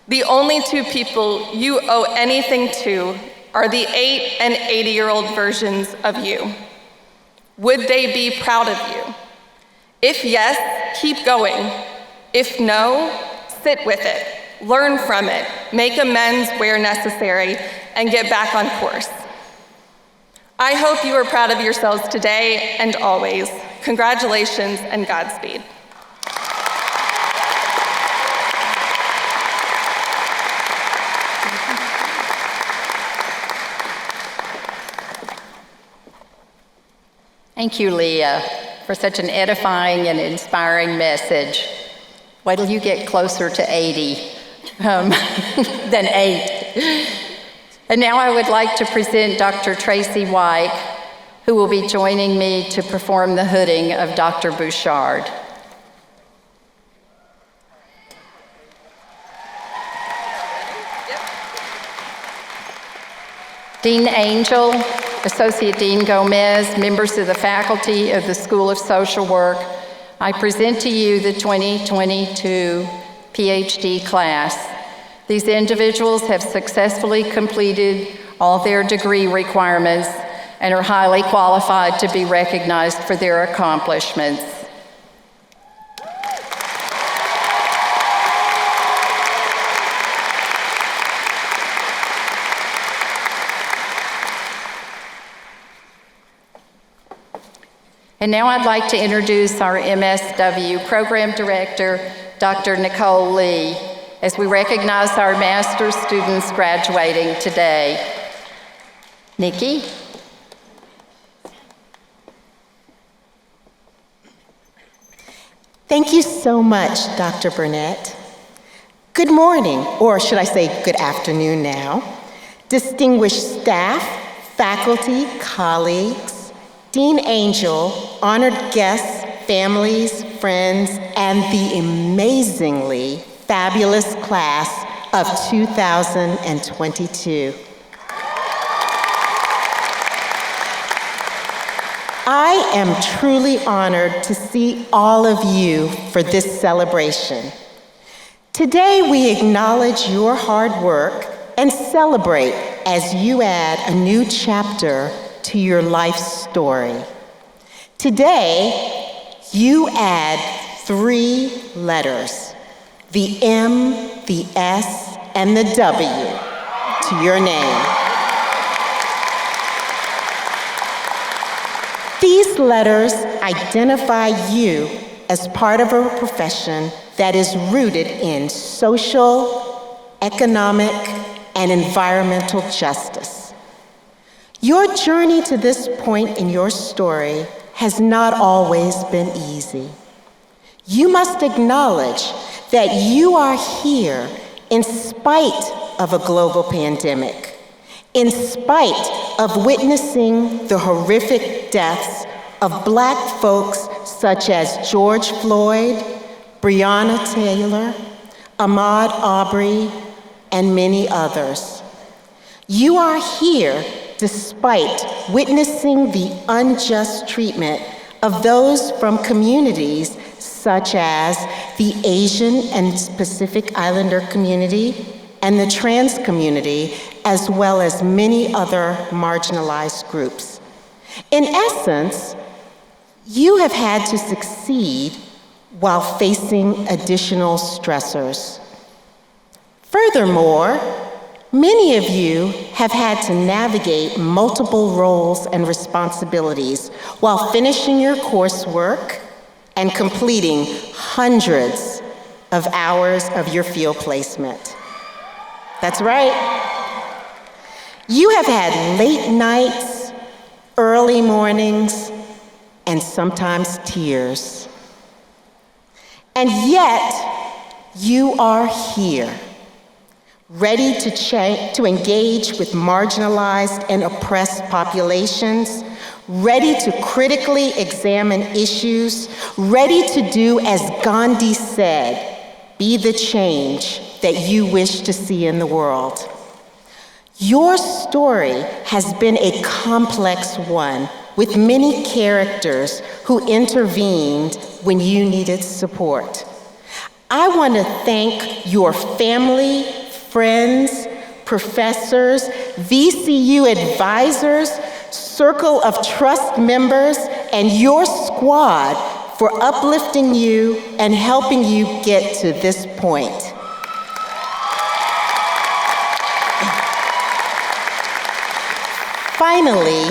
the only two people you owe anything to, are the 8 and 80-year-old versions of you. Would they be proud of you? If yes, keep going. If no, sit with it, learn from it, make amends where necessary, and get back on course. I hope you are proud of yourselves today and always. Congratulations and Godspeed. Thank you, Leah, for such an edifying and inspiring message. Wait till you get closer to 80 than 8. And now I would like to present Dr. Tracy White, who will be joining me to perform the hooding of Dr. Bouchard. Dean Angell, Associate Dean Gomez, members of the faculty of the School of Social Work, I present to you the 2022 Ph.D. class. These individuals have successfully completed all their degree requirements and are highly qualified to be recognized for their accomplishments. And now I'd like to introduce our M.S.W. Program Director, Dr. Nicole Lee, as we recognize our master's students graduating today. Nikki? Thank you so much, Dr. Burnette. Good morning, or should I say good afternoon now, distinguished staff, faculty, colleagues, Dean Angell, honored guests, families, friends, and the amazingly fabulous class of 2022. I am truly honored to see all of you for this celebration. Today, we acknowledge your hard work and celebrate as you add a new chapter to your life story. Today, you add 3 letters, the M, the S, and the W to your name. These letters identify you as part of a profession that is rooted in social, economic, and environmental justice. Your journey to this point in your story has not always been easy. You must acknowledge that you are here in spite of a global pandemic, in spite of witnessing the horrific deaths of Black folks such as George Floyd, Breonna Taylor, Ahmaud Arbery, and many others. You are here despite witnessing the unjust treatment of those from communities such as the Asian and Pacific Islander community and the trans community, as well as many other marginalized groups. In essence, you have had to succeed while facing additional stressors. Furthermore, many of you have had to navigate multiple roles and responsibilities while finishing your coursework and completing hundreds of hours of your field placement. That's right. You have had late nights, early mornings, and sometimes tears. And yet, you are here, ready to engage with marginalized and oppressed populations, ready to critically examine issues, ready to do as Gandhi said, be the change that you wish to see in the world. Your story has been a complex one with many characters who intervened when you needed support. I want to thank your family, friends, professors, VCU advisors, Circle of Trust members, and your squad for uplifting you and helping you get to this point. Finally,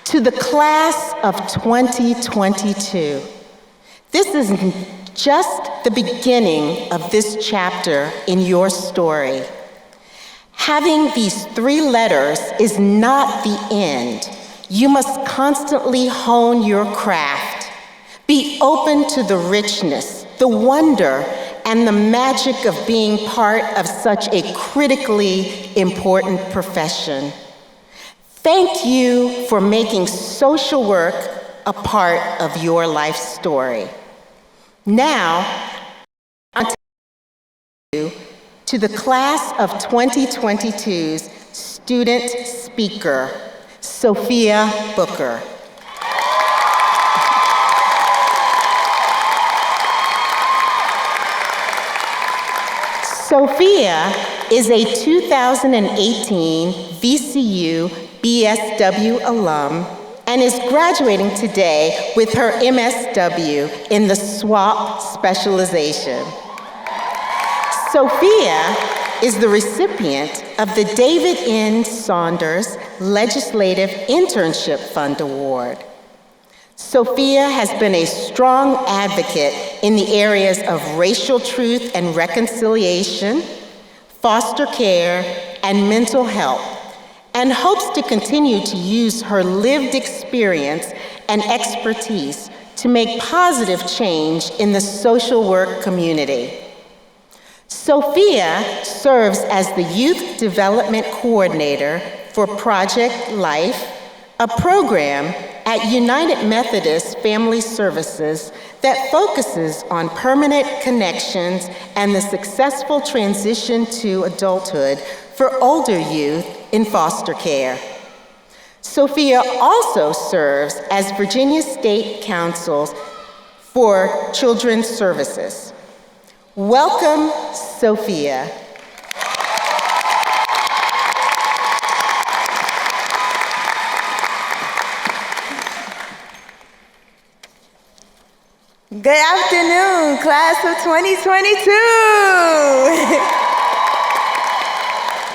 to the class of 2022, this is just the beginning of this chapter in your story. Having these 3 letters is not the end. You must constantly hone your craft. Be open to the richness, the wonder, and the magic of being part of such a critically important profession. Thank you for making social work a part of your life story. Now, to the class of 2022's student speaker, Sophia Booker. Sophia is a 2018 VCU B.S.W alum and is graduating today with her M.S.W in the SWAP specialization. Sophia is the recipient of the David N. Saunders Legislative Internship Fund Award. Sophia has been a strong advocate in the areas of racial truth and reconciliation, foster care, and mental health, and hopes to continue to use her lived experience and expertise to make positive change in the social work community. Sophia serves as the Youth Development Coordinator for Project Life, a program at United Methodist Family Services that focuses on permanent connections and the successful transition to adulthood for older youth in foster care. Sophia also serves as Virginia State Counsel for Children's Services. Welcome, Sophia. Good afternoon, class of 2022.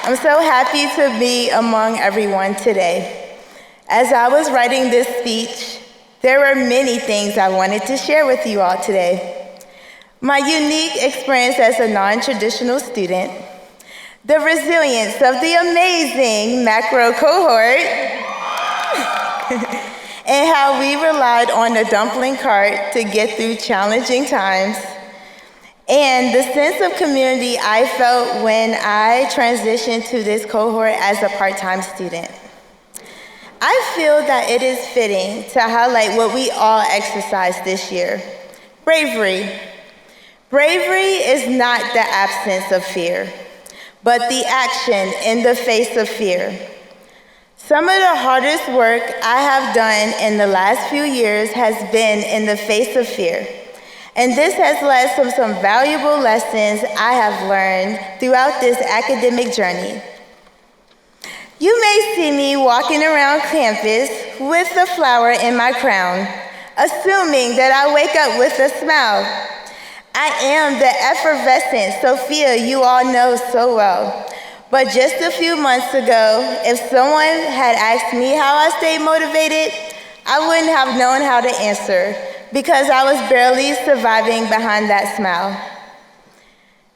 I'm so happy to be among everyone today. As I was writing this speech, there were many things I wanted to share with you all today. My unique experience as a non-traditional student, the resilience of the amazing macro cohort, and how we relied on the dumpling cart to get through challenging times, and the sense of community I felt when I transitioned to this cohort as a part-time student. I feel that it is fitting to highlight what we all exercised this year: bravery. Bravery is not the absence of fear, but the action in the face of fear. Some of the hardest work I have done in the last few years has been in the face of fear. And this has led to some valuable lessons I have learned throughout this academic journey. You may see me walking around campus with a flower in my crown, assuming that I wake up with a smile. I am the effervescent Sophia you all know so well. But just a few months ago, if someone had asked me how I stayed motivated, I wouldn't have known how to answer because I was barely surviving behind that smile.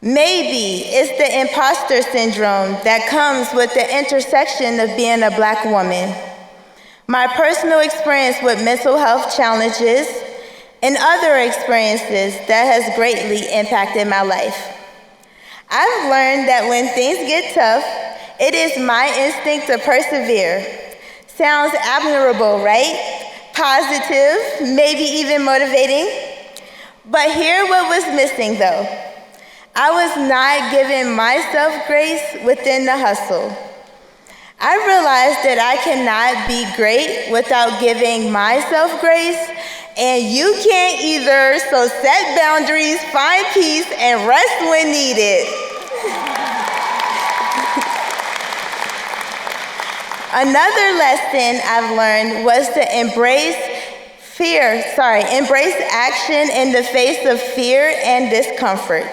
Maybe it's the imposter syndrome that comes with the intersection of being a Black woman, my personal experience with mental health challenges, and other experiences that has greatly impacted my life. I've learned that when things get tough, it is my instinct to persevere. Sounds admirable, right? Positive, maybe even motivating. But here what was missing though. I was not giving myself grace within the hustle. I realized that I cannot be great without giving myself grace, and you can't either, so set boundaries, find peace, and rest when needed. Another lesson I've learned was to embrace action in the face of fear and discomfort.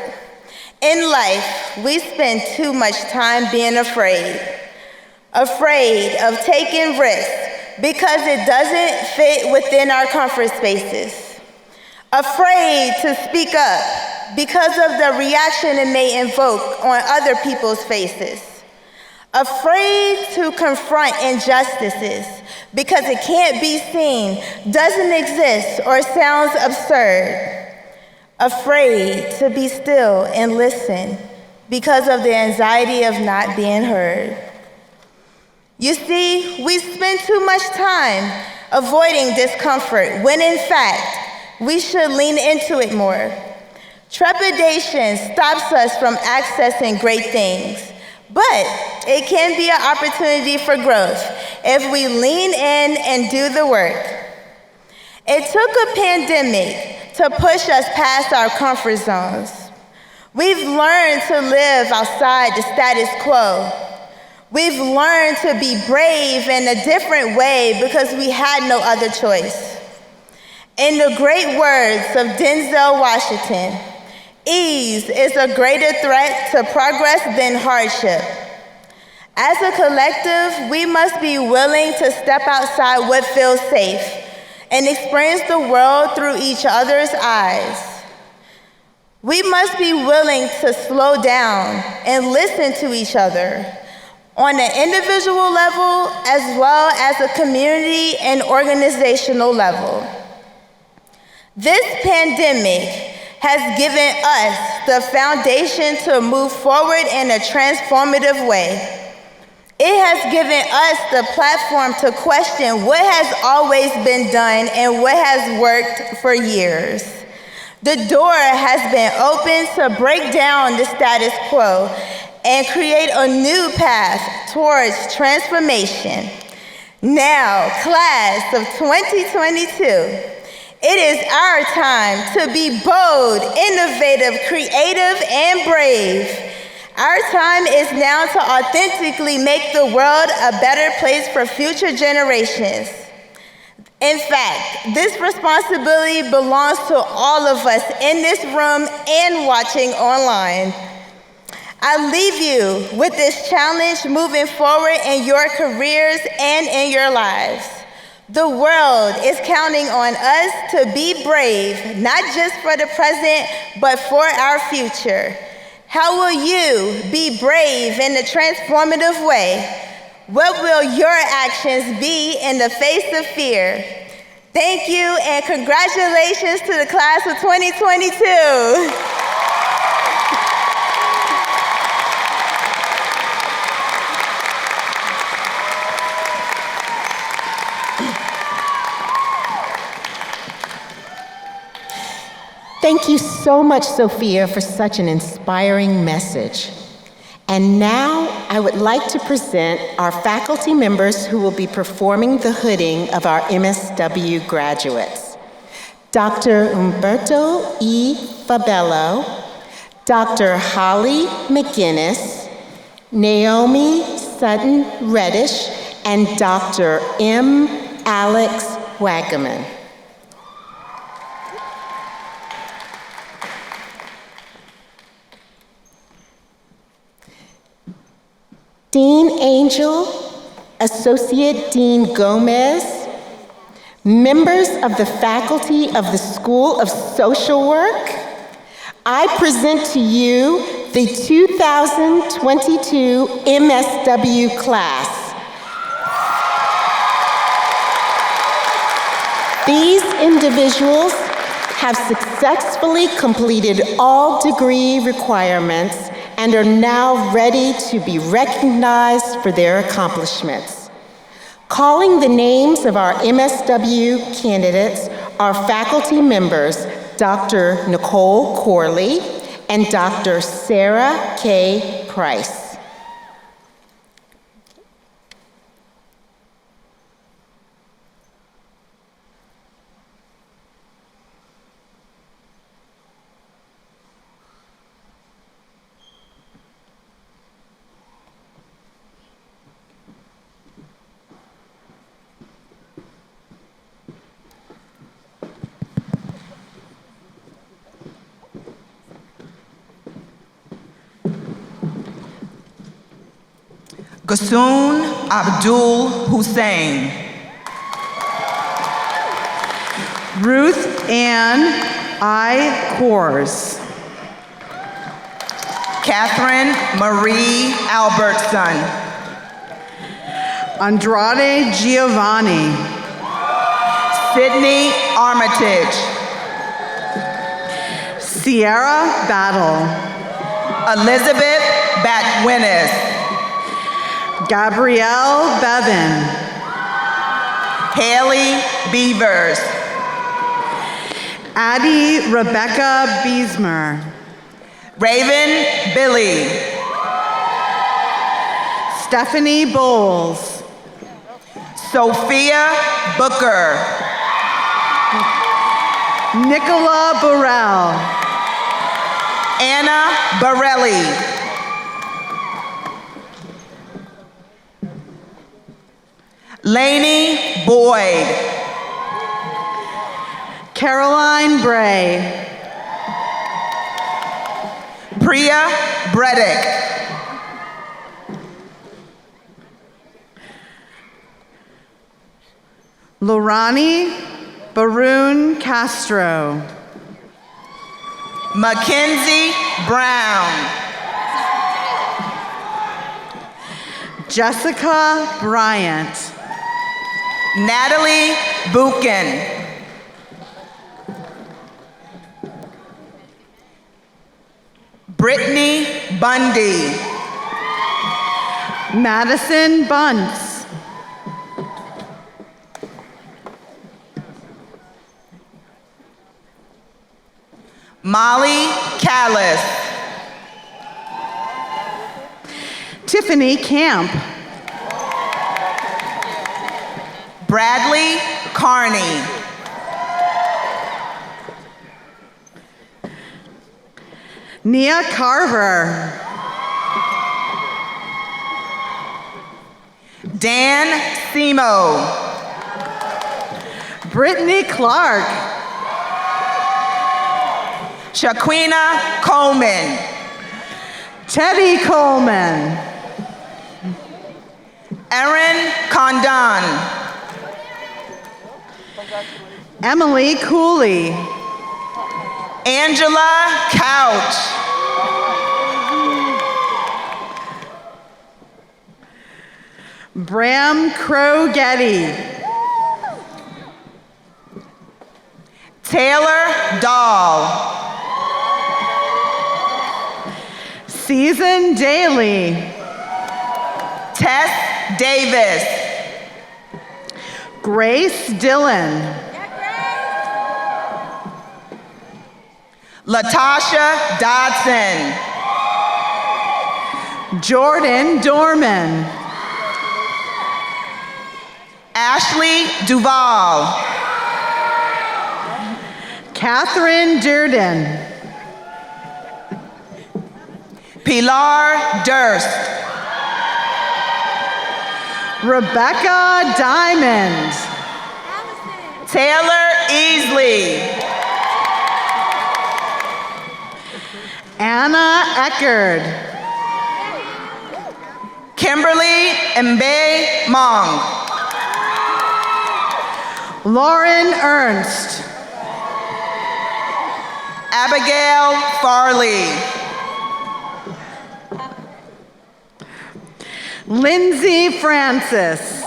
In life, we spend too much time being afraid of taking risks because it doesn't fit within our comfort spaces, afraid to speak up because of the reaction it may invoke on other people's faces, afraid to confront injustices because it can't be seen, doesn't exist, or sounds absurd, afraid to be still and listen because of the anxiety of not being heard. You see, we spend too much time avoiding discomfort when in fact, we should lean into it more. Trepidation stops us from accessing great things, but it can be an opportunity for growth if we lean in and do the work. It took a pandemic to push us past our comfort zones. We've learned to live outside the status quo. We've learned to be brave in a different way because we had no other choice. In the great words of Denzel Washington, ease is a greater threat to progress than hardship. As a collective, we must be willing to step outside what feels safe and experience the world through each other's eyes. We must be willing to slow down and listen to each other on an individual level as well as a community and organizational level. This pandemic has given us the foundation to move forward in a transformative way. It has given us the platform to question what has always been done and what has worked for years. The door has been opened to break down the status quo and create a new path towards transformation. Now, class of 2022, it is our time to be bold, innovative, creative, and brave. Our time is now to authentically make the world a better place for future generations. In fact, this responsibility belongs to all of us in this room and watching online. I leave you with this challenge moving forward in your careers and in your lives. The world is counting on us to be brave, not just for the present, but for our future. How will you be brave in a transformative way? What will your actions be in the face of fear? Thank you and congratulations to the class of 2022. Thank you so much, Sophia, for such an inspiring message. And now I would like to present our faculty members who will be performing the hooding of our M.S.W graduates. Dr. Umberto E. Fabello, Dr. Holly McGinnis, Naomi Sutton Reddish, and Dr. M. Alex Wagaman. Dean Angell, Associate Dean Gomez, members of the faculty of the School of Social Work, I present to you the 2022 M.S.W class. These individuals have successfully completed all degree requirements and are now ready to be recognized for their accomplishments. Calling the names of our M.S.W candidates are faculty members Dr. Nicole Corley and Dr. Sarah K. Price. Ghassoon Abdul Hussein. Ruth Ann I. Kors. Catherine Marie Albertson. Andrade Giovanni. Sydney Armitage. Sierra Battle. Elizabeth Batwinis. Gabrielle Bevan. Haley Beavers. Addie Rebecca Beesmer. Raven Billy. Stephanie Bowles. Sophia Booker. Nicola Burrell. Anna Borelli. Lainey Boyd. Caroline Bray. Priya Breddick. Lorani Baroon Castro. Mackenzie Brown. Jessica Bryant. Natalie Buchan. Brittany Bundy. Madison Bunce. Molly Callis. Tiffany Camp. Bradley Carney. Nia Carver. Dan Simo. Brittany Clark. Shaquina Coleman. Teddy Coleman. Erin Condon. Emily Cooley. Angela Couch. Bram Crow-Getty. Taylor Dahl. Season Daly. Tess Davis. Grace Dillon. Latasha Dodson. Jordan Dorman. Ashley Duval. Catherine Durden. Pilar Durst. Rebecca Diamond. Taylor Easley. Anna Eckerd. Kimberly Mbe Mong. Lauren Ernst. Abigail Farley. Lindsay Francis.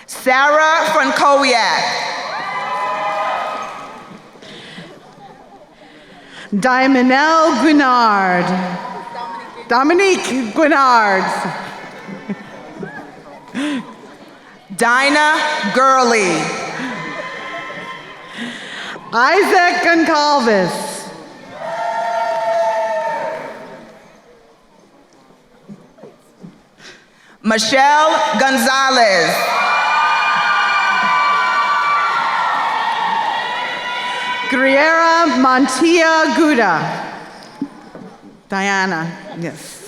Sarah Frankowiak. Diamonelle Guinard. Dominique Guinard. Dinah Gurley. Isaac Goncalves. Michelle Gonzalez. Griera Montilla Guda. Diana, yes.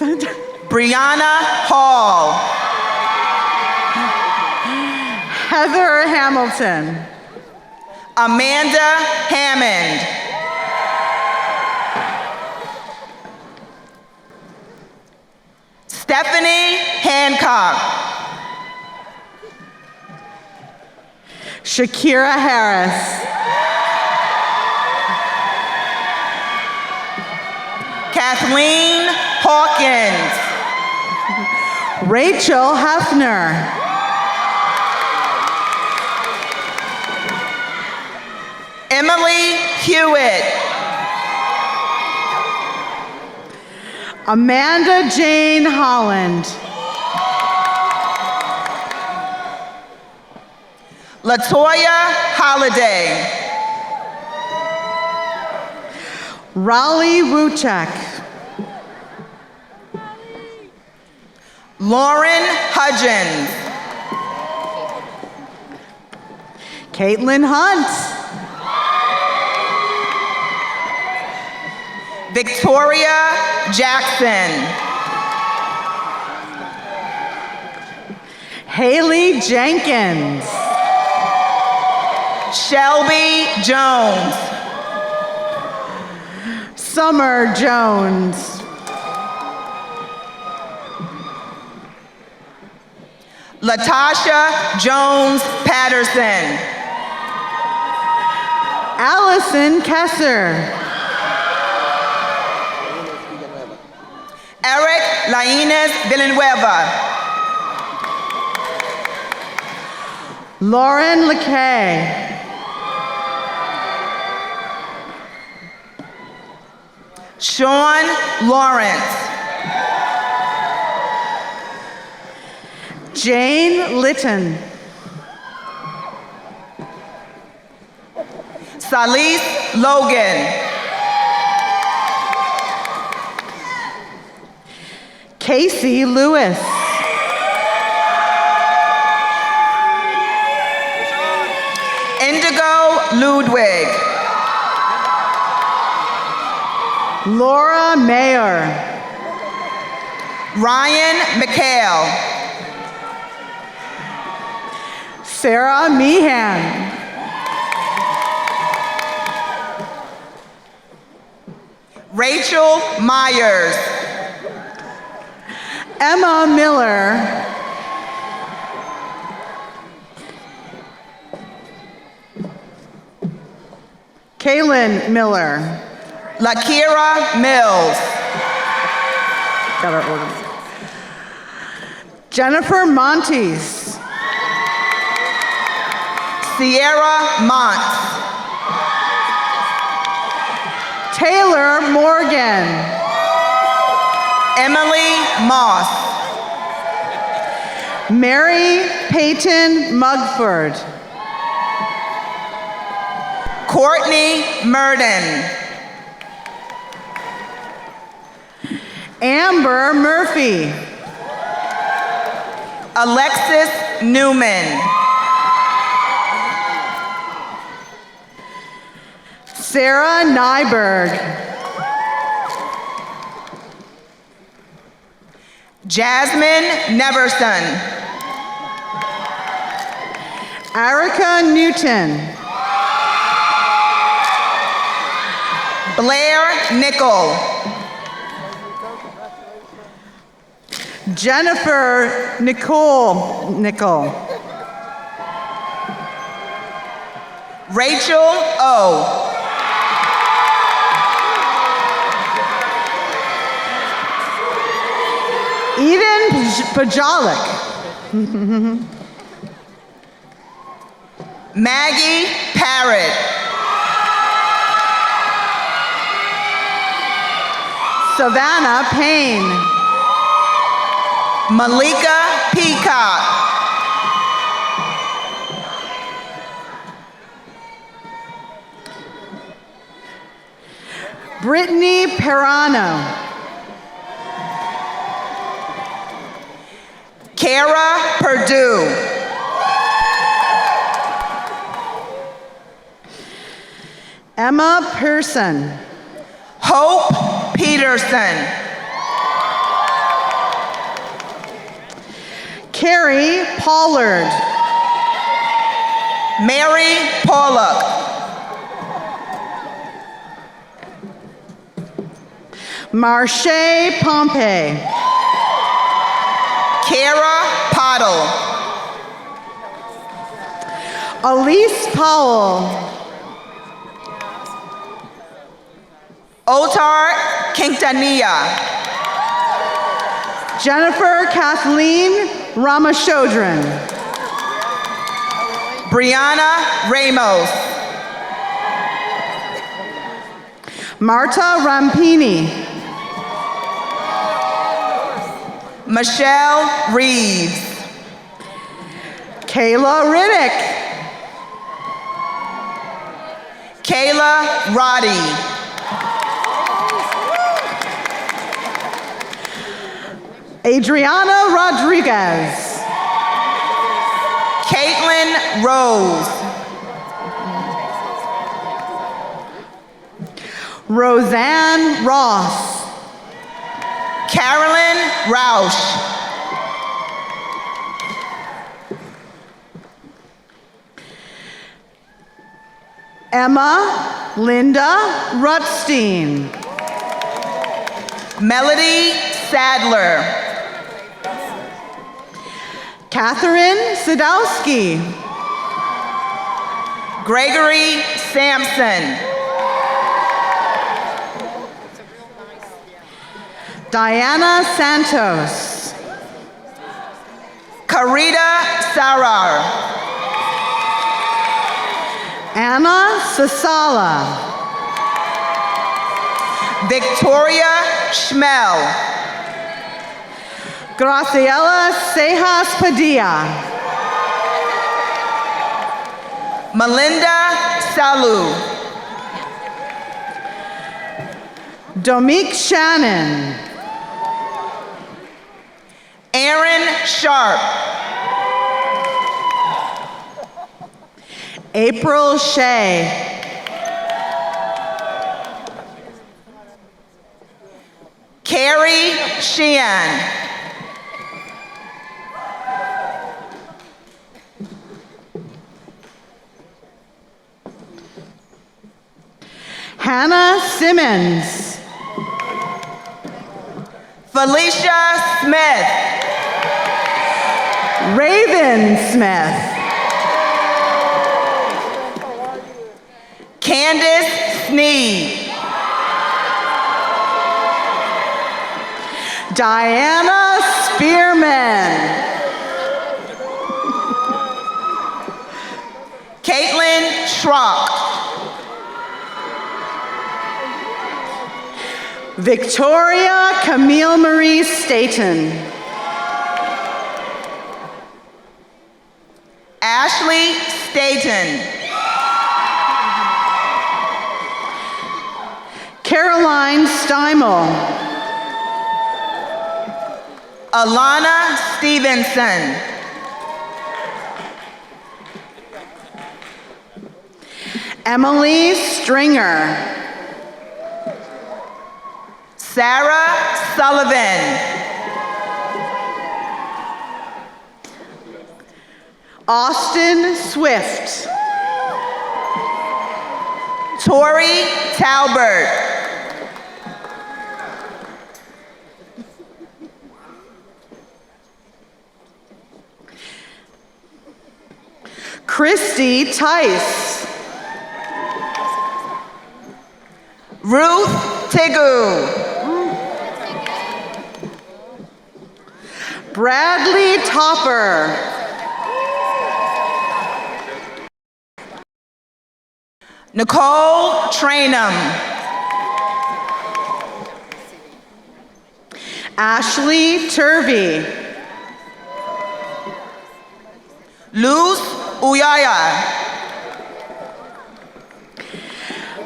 Brianna Hall. Heather Hamilton. Amanda Hammond. Stephanie Hancock. Shakira Harris. Kathleen Hawkins. Rachel Hefner. Emily Hewitt. Amanda Jane Holland. Latoya Holiday. Raleigh Wuchek. Lauren Hudgens. Caitlin Hunt. Victoria Jackson. Haley Jenkins. Shelby Jones. Summer Jones. Latasha Jones Patterson. Allison Kesser. Eric Lainez Villanueva. Lauren LeKay. Sean Lawrence. Jane Litton. Salis Logan. Casey Lewis. Indigo Ludwig. Laura Mayer. Ryan McHale. Sarah Meehan. Rachel Myers. Emma Miller. Kaylin Miller. Lakira Mills. Got our order. Jennifer Montes. Sierra Mont. Taylor Morgan. Emily Moss. Mary Peyton Mugford. Courtney Murden. Amber Murphy. Alexis Newman. Sarah Nyberg. Jasmine Neverson. Erica Newton. Blair Nickel. Jennifer Nicole. Rachel O. Eden Pajalik. Maggie Parrott. Savannah Payne. Malika Peacock. Brittany Perano. Kara Perdue. Emma Pearson. Hope Peterson. Carrie Pollard. Mary Pollock. Marche Pompey. Kara Pottle. Elise Powell. Otar Quintanilla. Jennifer Kathleen Ramashodran. Brianna Ramos. Marta Rampini. Michelle Reeves. Kayla Riddick. Kayla Roddy. Adriana Rodriguez. Caitlin Rose. Roseanne Ross. Carolyn Roush. Emma Linda Rutstein. Melody Sadler. Catherine Sadowski. Gregory Sampson. Diana Santos. Karita Sarar. Anna Sasala. Victoria Schmel. Graciela Cejas Padilla. Melinda Salu. Dominique Shannon. Aaron Sharp. April Shea. Carrie Sheehan. Hannah Simmons. Felicia Smith. Raven Smith. Candace Sneed. Diana Spearman. Caitlin Schrock. Victoria Camille Marie Staten. Ashley Staten. Caroline Steimel. Alana Stevenson. Emily Stringer. Sarah Sullivan. Austin Swift. Tori Talbert. Christy Tice. Ruth Tigu. Bradley Topper. Nicole Trainum. Ashley Turvey. Luz Uyaya.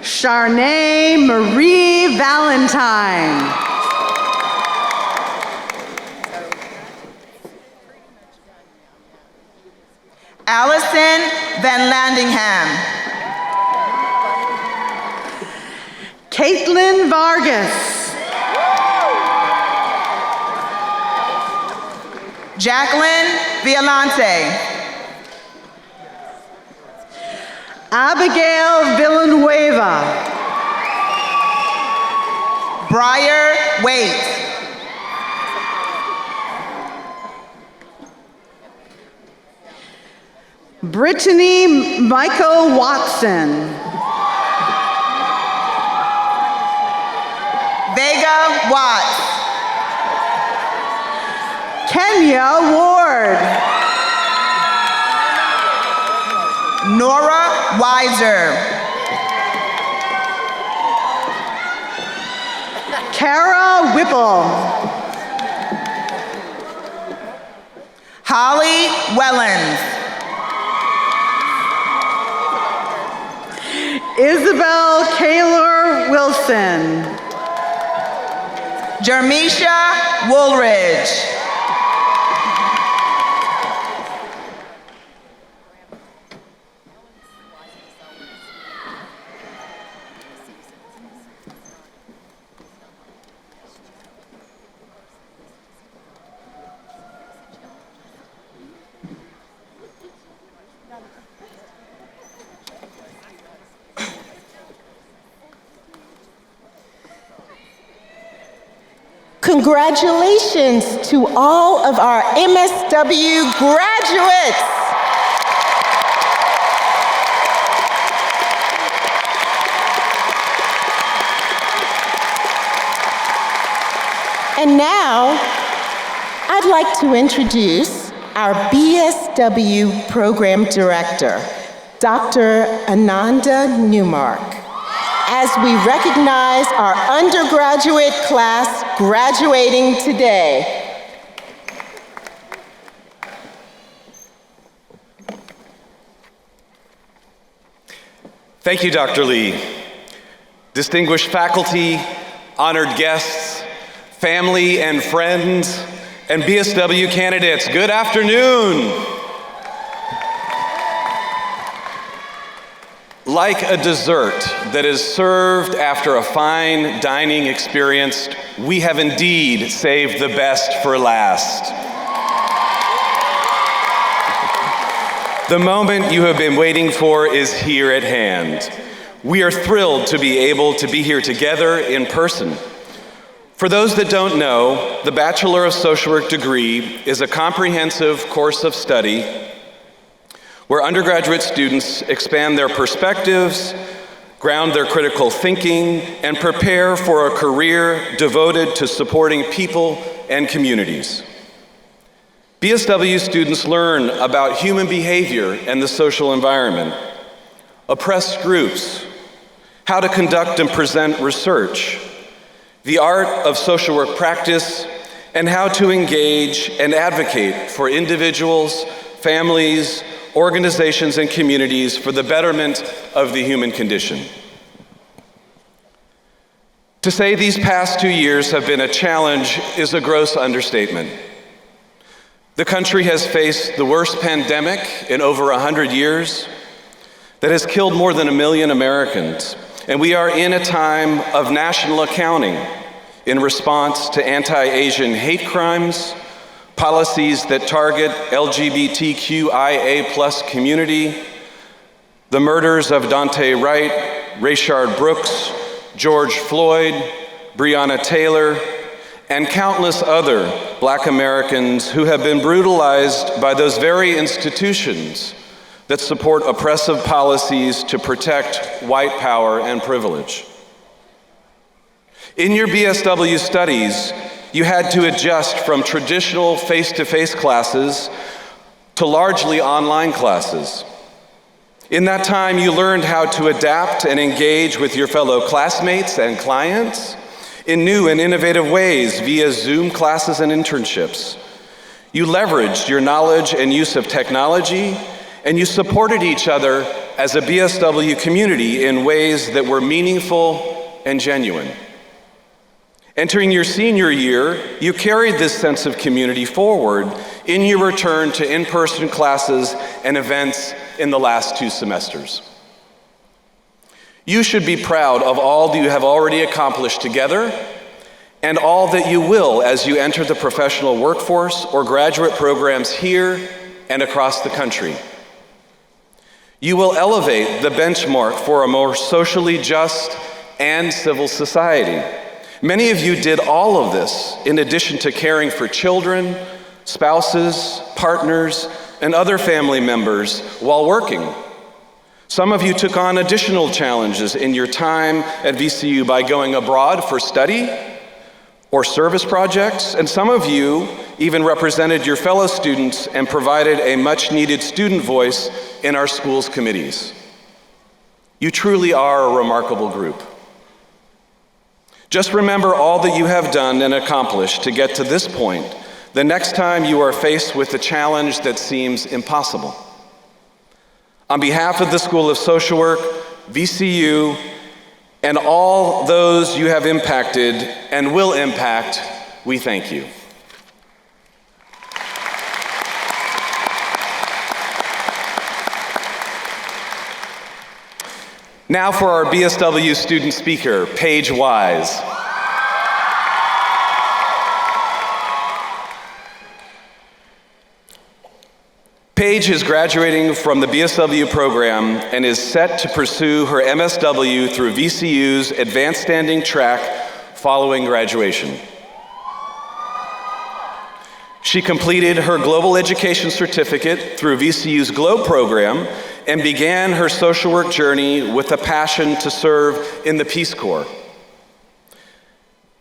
Charnay Marie Valentine. Allison Van Landingham. Caitlin Vargas. Jacqueline Violante. Abigail Villanueva. Briar Waite. Brittany Michael Watson. Vega Watts. Kenya Ward. Nora Weiser. Kara Whipple. Holly Wellens. Isabel Kaylor Wilson. Jermisha Woolridge. Congratulations to all of our M.S.W graduates. And now, I'd like to introduce our B.S.W program director, Dr. Ananda Newmark. as we recognize our undergraduate class graduating today. Thank you, Dr. Lee. Distinguished faculty, honored guests, family and friends, and B.S.W. candidates, good afternoon. Like a dessert that is served after a fine dining experience, we have indeed saved the best for last. The moment you have been waiting for is here at hand. We are thrilled to be able to be here together in person. For those that don't know, the Bachelor of Social Work degree is a comprehensive course of study where undergraduate students expand their perspectives, ground their critical thinking, and prepare for a career devoted to supporting people and communities. B.S.W. students learn about human behavior and the social environment, oppressed groups, how to conduct and present research, the art of social work practice, and how to engage and advocate for individuals, families, organizations, and communities for the betterment of the human condition. To say these past 2 years have been a challenge is a gross understatement. The country has faced the worst pandemic in over 100 years that has killed more than 1 million Americans, and we are in a time of national accounting in response to anti-Asian hate crimes, policies that target LGBTQIA+ community, the murders of Daunte Wright, Rayshard Brooks, George Floyd, Breonna Taylor, and countless other Black Americans who have been brutalized by those very institutions that support oppressive policies to protect white power and privilege. In your B.S.W. studies, you had to adjust from traditional face-to-face classes to largely online classes. In that time, you learned how to adapt and engage with your fellow classmates and clients in new and innovative ways via Zoom classes and internships. You leveraged your knowledge and use of technology, and you supported each other as a B.S.W. community in ways that were meaningful and genuine. Entering your senior year, you carried this sense of community forward in your return to in-person classes and events in the last 2 semesters. You should be proud of all that you have already accomplished together and all that you will as you enter the professional workforce or graduate programs here and across the country. You will elevate the benchmark for a more socially just and civil society. Many of you did all of this in addition to caring for children, spouses, partners, and other family members while working. Some of you took on additional challenges in your time at VCU by going abroad for study or service projects, and some of you even represented your fellow students and provided a much-needed student voice in our school's committees. You truly are a remarkable group. Just remember all that you have done and accomplished to get to this point the next time you are faced with a challenge that seems impossible. On behalf of the School of Social Work, VCU, and all those you have impacted and will impact, we thank you. Now for our B.S.W. student speaker, Paige Wise. Paige is graduating from the B.S.W. program and is set to pursue her M.S.W. through VCU's advanced standing track following graduation. She completed her global education certificate through VCU's GLOW program and began her social work journey with a passion to serve in the Peace Corps.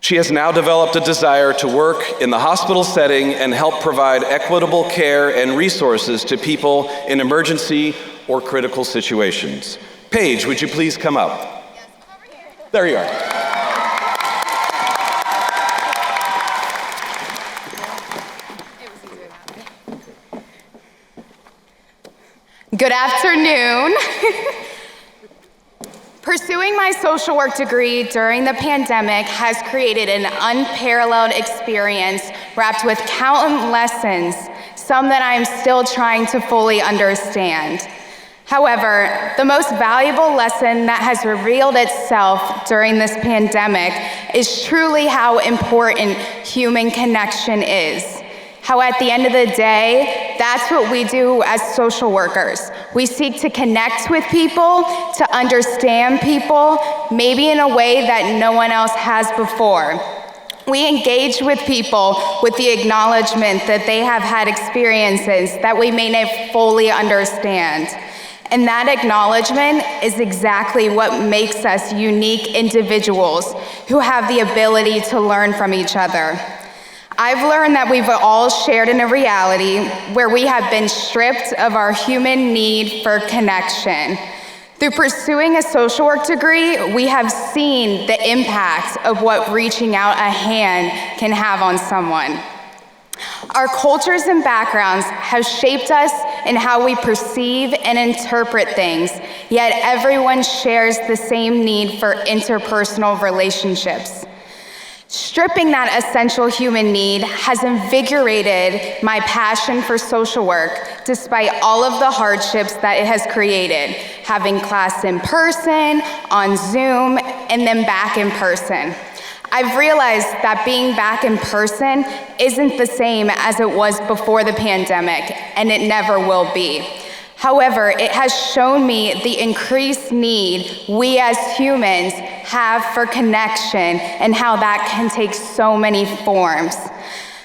She has now developed a desire to work in the hospital setting and help provide equitable care and resources to people in emergency or critical situations. Paige, would you please come up? Yes, come over here. There you are. Good afternoon. Pursuing my social work degree during the pandemic has created an unparalleled experience wrapped with countless lessons, some that I am still trying to fully understand. However, the most valuable lesson that has revealed itself during this pandemic is truly how important human connection is. How at the end of the day, that's what we do as social workers. We seek to connect with people, to understand people, maybe in a way that no one else has before. We engage with people with the acknowledgement that they have had experiences that we may not fully understand. And that acknowledgement is exactly what makes us unique individuals who have the ability to learn from each other. I've learned that we've all shared in a reality where we have been stripped of our human need for connection. Through pursuing a social work degree, we have seen the impact of what reaching out a hand can have on someone. Our cultures and backgrounds have shaped us in how we perceive and interpret things, yet everyone shares the same need for interpersonal relationships. Stripping that essential human need has invigorated my passion for social work, despite all of the hardships that it has created, having class in person, on Zoom, and then back in person. I've realized that being back in person isn't the same as it was before the pandemic, and it never will be. However, it has shown me the increased need we as humans have for connection and how that can take so many forms.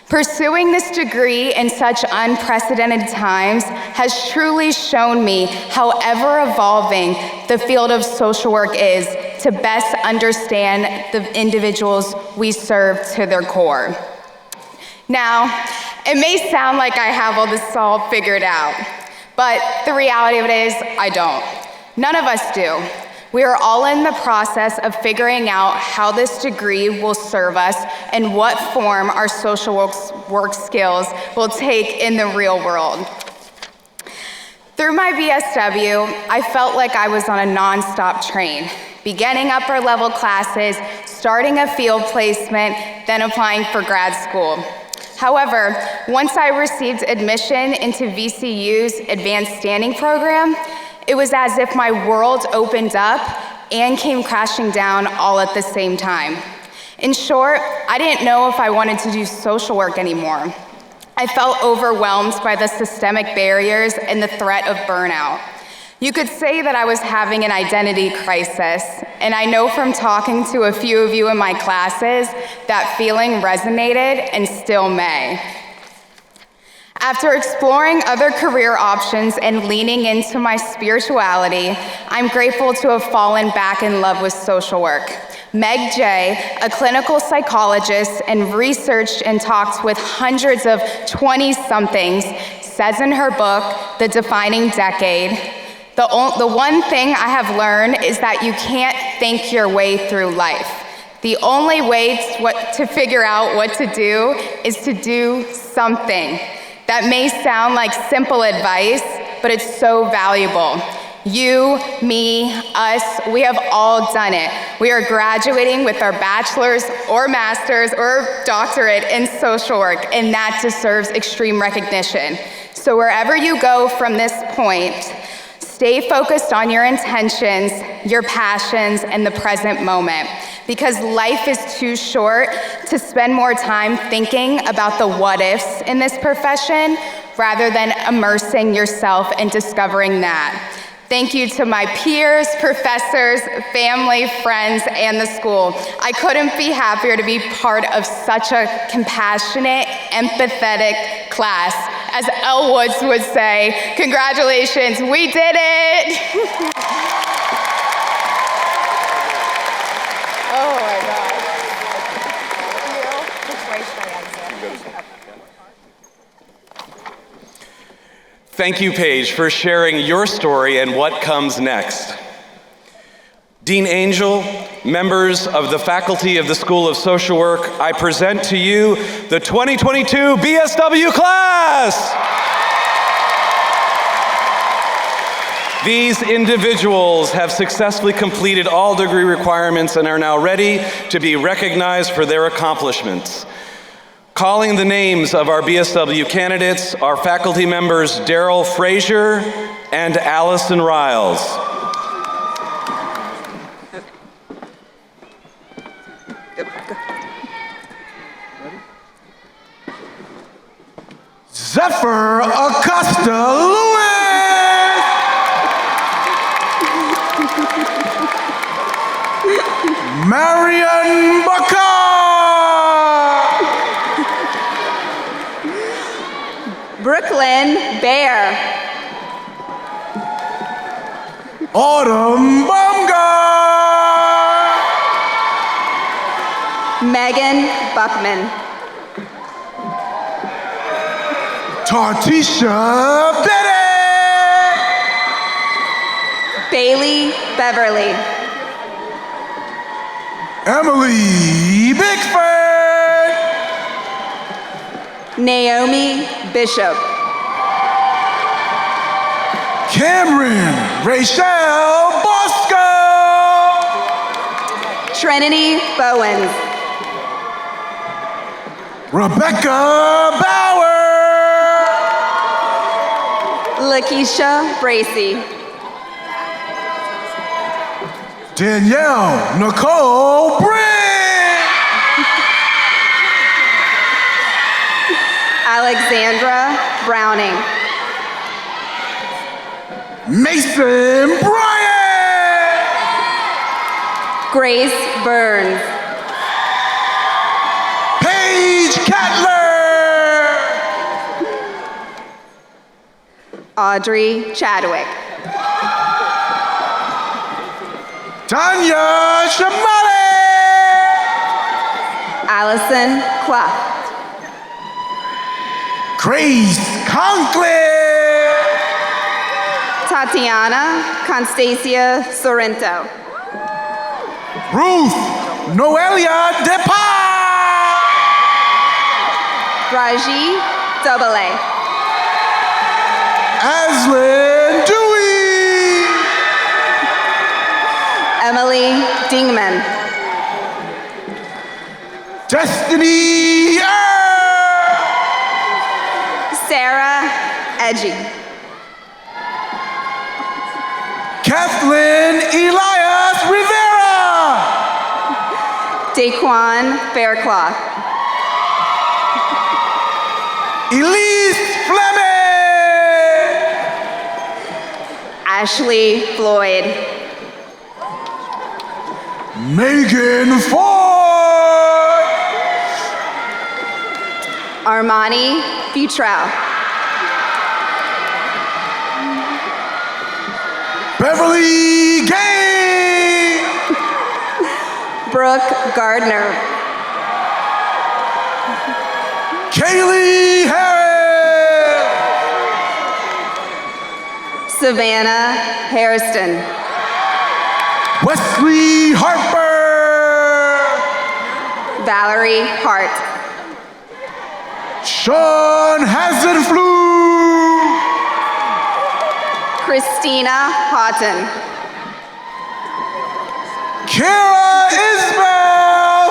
Pursuing this degree in such unprecedented times has truly shown me how ever-evolving the field of social work is to best understand the individuals we serve to their core. Now, it may sound like I have all this all figured out, but the reality of it is I don't. None of us do. We are all in the process of figuring out how this degree will serve us and what form our social work skills will take in the real world. Through my B.S.W, I felt like I was on a nonstop train, beginning upper level classes, starting a field placement, then applying for grad school. However, once I received admission into VCU's Advanced Standing Program, it was as if my world opened up and came crashing down all at the same time. In short, I didn't know if I wanted to do social work anymore. I felt overwhelmed by the systemic barriers and the threat of burnout. You could say that I was having an identity crisis, and I know from talking to a few of you in my classes that feeling resonated and still may. After exploring other career options and leaning into my spirituality, I'm grateful to have fallen back in love with social work. Meg J, a clinical psychologist and researched and talked with hundreds of 20-somethings, says in her book, The Defining Decade, the one thing I have learned is that you can't think your way through life. The only way to figure out what to do is to do something. That may sound like simple advice, but it's so valuable. You, me, us, we have all done it. We are graduating with our bachelor's or master's or doctorate in social work, and that deserves extreme recognition. So wherever you go from this point, stay focused on your intentions, your passions, and the present moment, because life is too short to spend more time thinking about the what-ifs in this profession rather than immersing yourself and discovering that. Thank you to my peers, professors, family, friends, and the school. I couldn't be happier to be part of such a compassionate, empathetic class. As Elle Woods would say, congratulations, we did it! Oh my God. Thank you, Paige, for sharing your story and what comes next. Dean Angell, members of the faculty of the School of Social Work, I present to you the 2022 B.S.W class. These individuals have successfully completed all degree requirements and are now ready to be recognized for their accomplishments. Calling the names of our B.S.W candidates are faculty members Daryl Frazier and Allison Riles. Zephyr Acosta Lewis. Marion Bouchard. Brooklyn Bear. Autumn Baumgart. Megan Buckman. Tartisha Bennett. Bailey Beverly. Emily Bickford. Naomi Bishop. Cameron Rachel Bosco. Trinity Bowens. Rebecca Bauer. Lakeisha Bracy. Danielle Nicole Britt. Alexandra Browning. Mason Bryant. Grace Burns. Paige Cutler. Audrey Chadwick. Tanya Shamale. Allison Clough. Grace Conklin. Tatiana Constacia Sorrento. Ruth Noelia Depa. Raji Dobele. Aslyn Dewey. Emily Dingman. Destiny Earl. Sarah Edgy. Kathleen Elias Rivera. Daquan Faircloth. Elise Fleming. Ashley Floyd. Megan Ford. Armani Futrell. Beverly Gay. Brooke Gardner. Kaylee Harris. Savannah Hairston. Wesley Harper. Valerie Hart. Sean Hasenflug. Christina Houghton. Kara Isbell.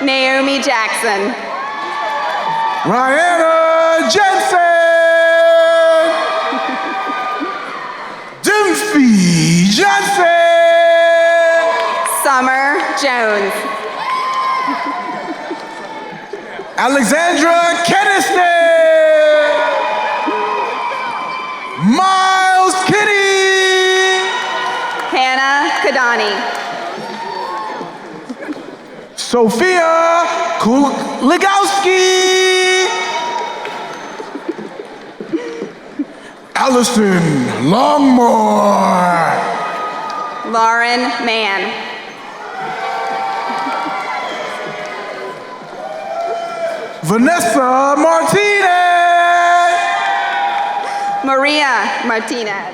Naomi Jackson. Rihanna Jensen. Dimfy Johnson. Summer Jones. Alexandra Kenniston. Miles Kitty. Hannah Kadani. Sophia Kuligowski. Allison Longmore. Lauren Mann. Vanessa Martinez. Maria Martinez.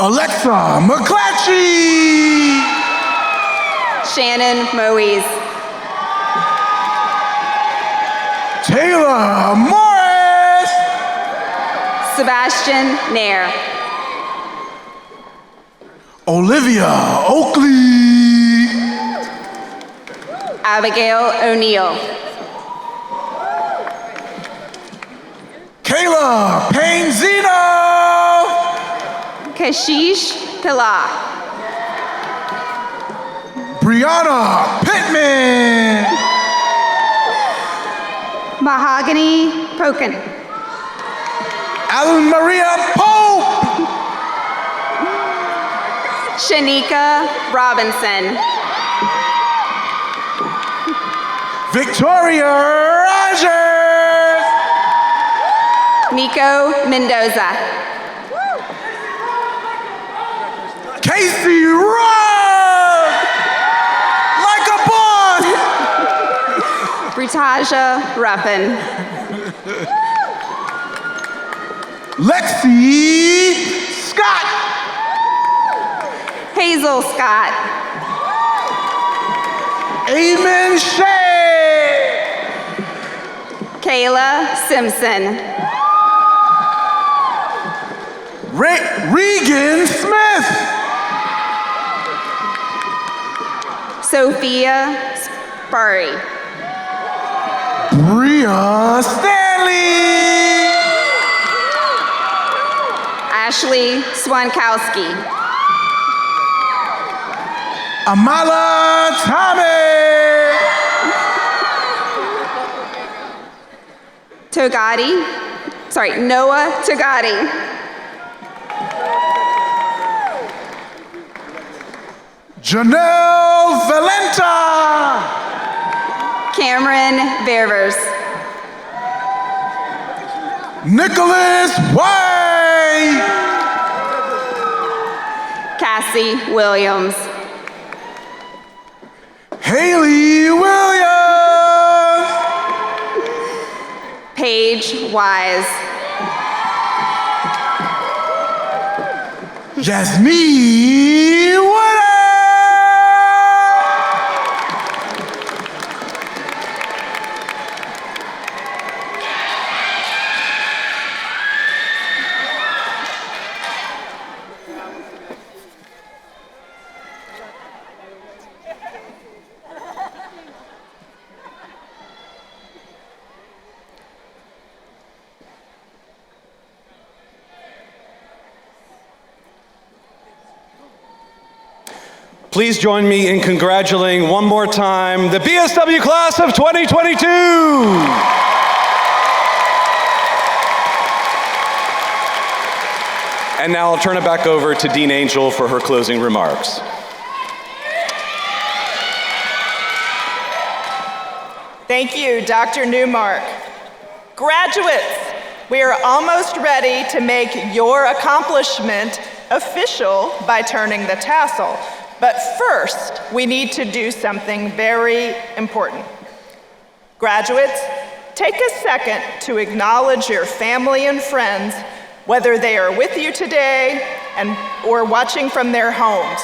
Alexa McClatchy. Shannon Moise. Taylor Morris. Sebastian Nair. Olivia Oakley. Abigail O'Neill. Kayla Painzino. Kashish Pilar. Brianna Pittman. Mahogany Pokin. Alan Maria Pope. Shanika Robinson. Victoria Rogers. Nico Mendoza. Casey Ross. Like a boss. Ritaja Ruffin. Lexi Scott. Hazel Scott. Amen Shea. Kayla Simpson. Regan Smith. Sophia Sparry. Bria Stanley. Ashley Swankowski. Amala Tommy. Noah Togati. Janelle Valenta. Cameron Ververs. Nicholas White. Cassie Williams. Haley Williams. Paige Wise. Jasmine Woodard. Please join me in congratulating one more time the B.S.W. class of 2022. And now I'll turn it back over to Dean Angell for her closing remarks. Thank you, Dr. Newmark. Graduates, we are almost ready to make your accomplishment official by turning the tassel. But first, we need to do something very important. Graduates, take a second to acknowledge your family and friends, whether they are with you today or watching from their homes.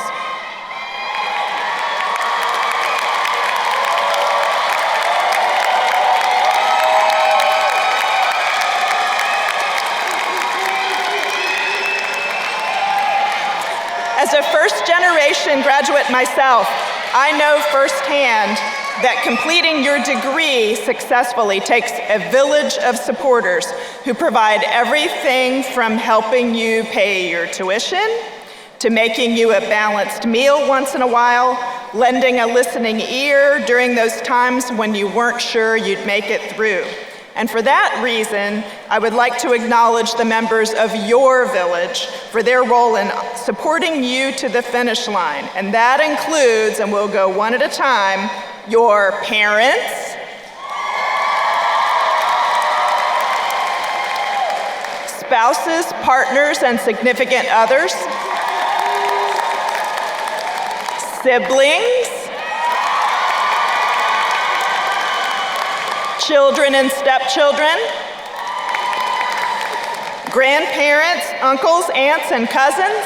As a first-generation graduate myself, I know firsthand that completing your degree successfully takes a village of supporters who provide everything from helping you pay your tuition, to making you a balanced meal once in a while, lending a listening ear during those times when you weren't sure you'd make it through. And for that reason, I would like to acknowledge the members of your village for their role in supporting you to the finish line. And that includes, and we'll go one at a time, your parents, spouses, partners, and significant others, siblings, children and stepchildren, grandparents, uncles, aunts, and cousins,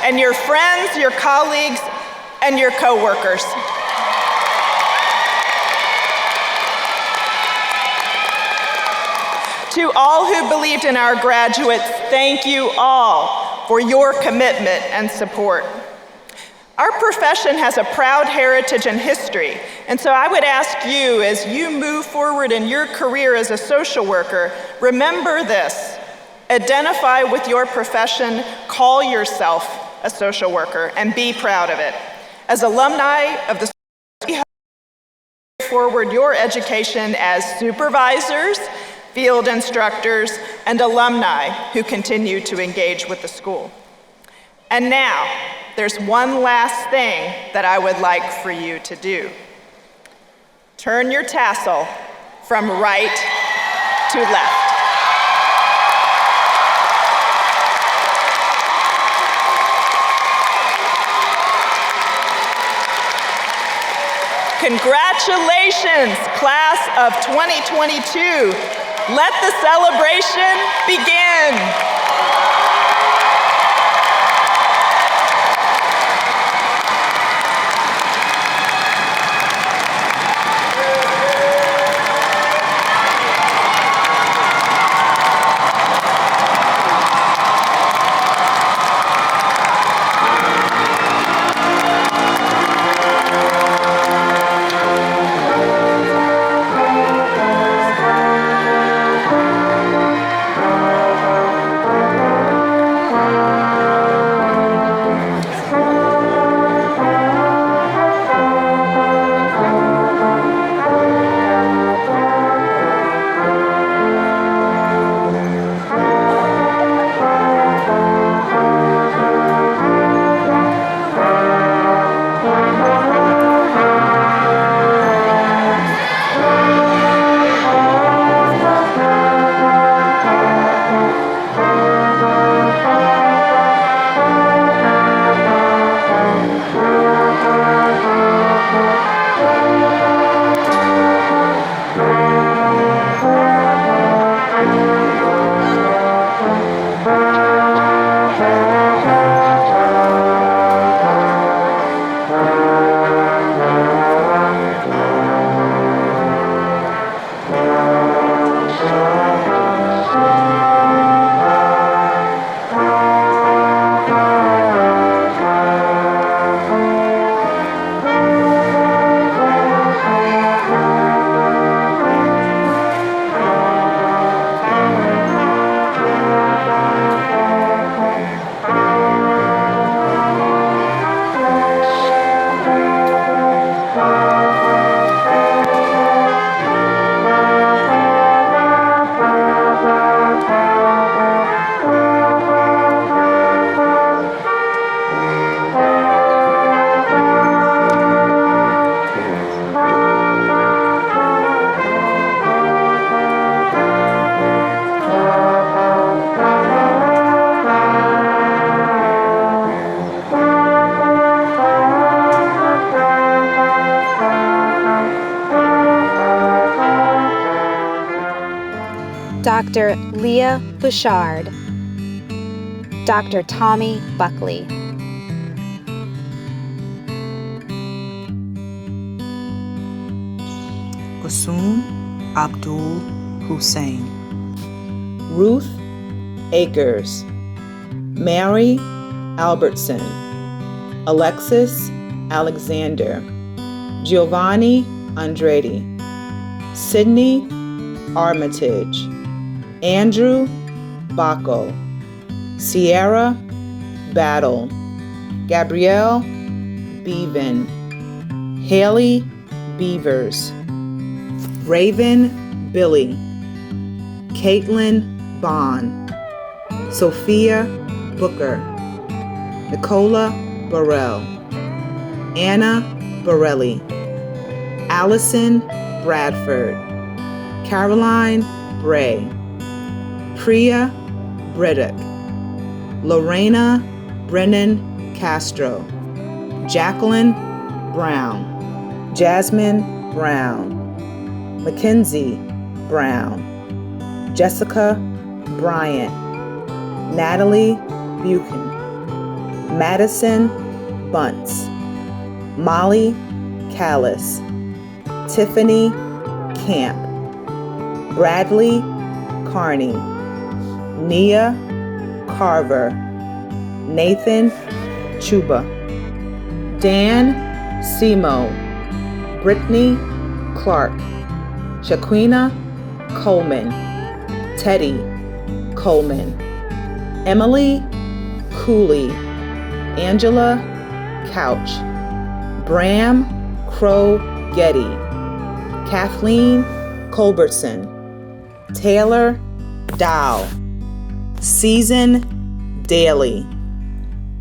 and your friends, your colleagues, and your coworkers. To all who believed in our graduates, thank you all for your commitment and support. Our profession has a proud heritage and history, and so I would ask you, as you move forward in your career as a social worker, remember this. Identify with your profession, call yourself a social worker, and be proud of it. As alumni of the school, forward your education as supervisors, field instructors, and alumni who continue to engage with the school. And now, there's one last thing that I would like for you to do. Turn your tassel from right to left. Congratulations, class of 2022. Let the celebration begin. Dr. Leah Bouchard, Dr. Tommy Buckley, Qasim Abdul Hussein, Ruth Akers, Mary Albertson, Alexis Alexander, Giovanni Andrade, Sydney Armitage, Andrew Bacco, Sierra Battle, Gabrielle Bevan, Haley Beavers, Raven Billy, Caitlin Bond, Sophia Booker, Nicola Burrell, Anna Borelli, Allison Bradford, Caroline Bray, Priya Briddick, Lorena Brennan Castro, Jacqueline Brown, Jasmine Brown, Mackenzie Brown, Jessica Bryant, Natalie Buchan, Madison Bunce, Molly Callis, Tiffany Camp, Bradley Carney, Nia Carver, Nathan Chuba, Dan Simo, Brittany Clark, Shaquina Coleman, Teddy Coleman, Emily Cooley, Angela Couch, Bram Crow Getty, Kathleen Culbertson, Taylor Dow, Season Daly,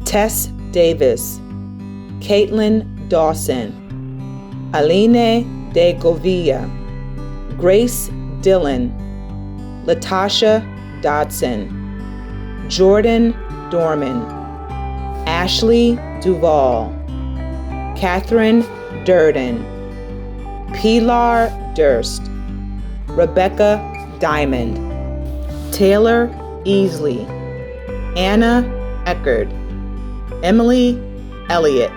Tess Davis, Caitlin Dawson, Aline De Govia, Grace Dillon, Latasha Dodson, Jordan Dorman, Ashley Duvall, Catherine Durden, Pilar Durst, Rebecca Diamond, Taylor Easley, Anna Eckerd, Emily Elliott,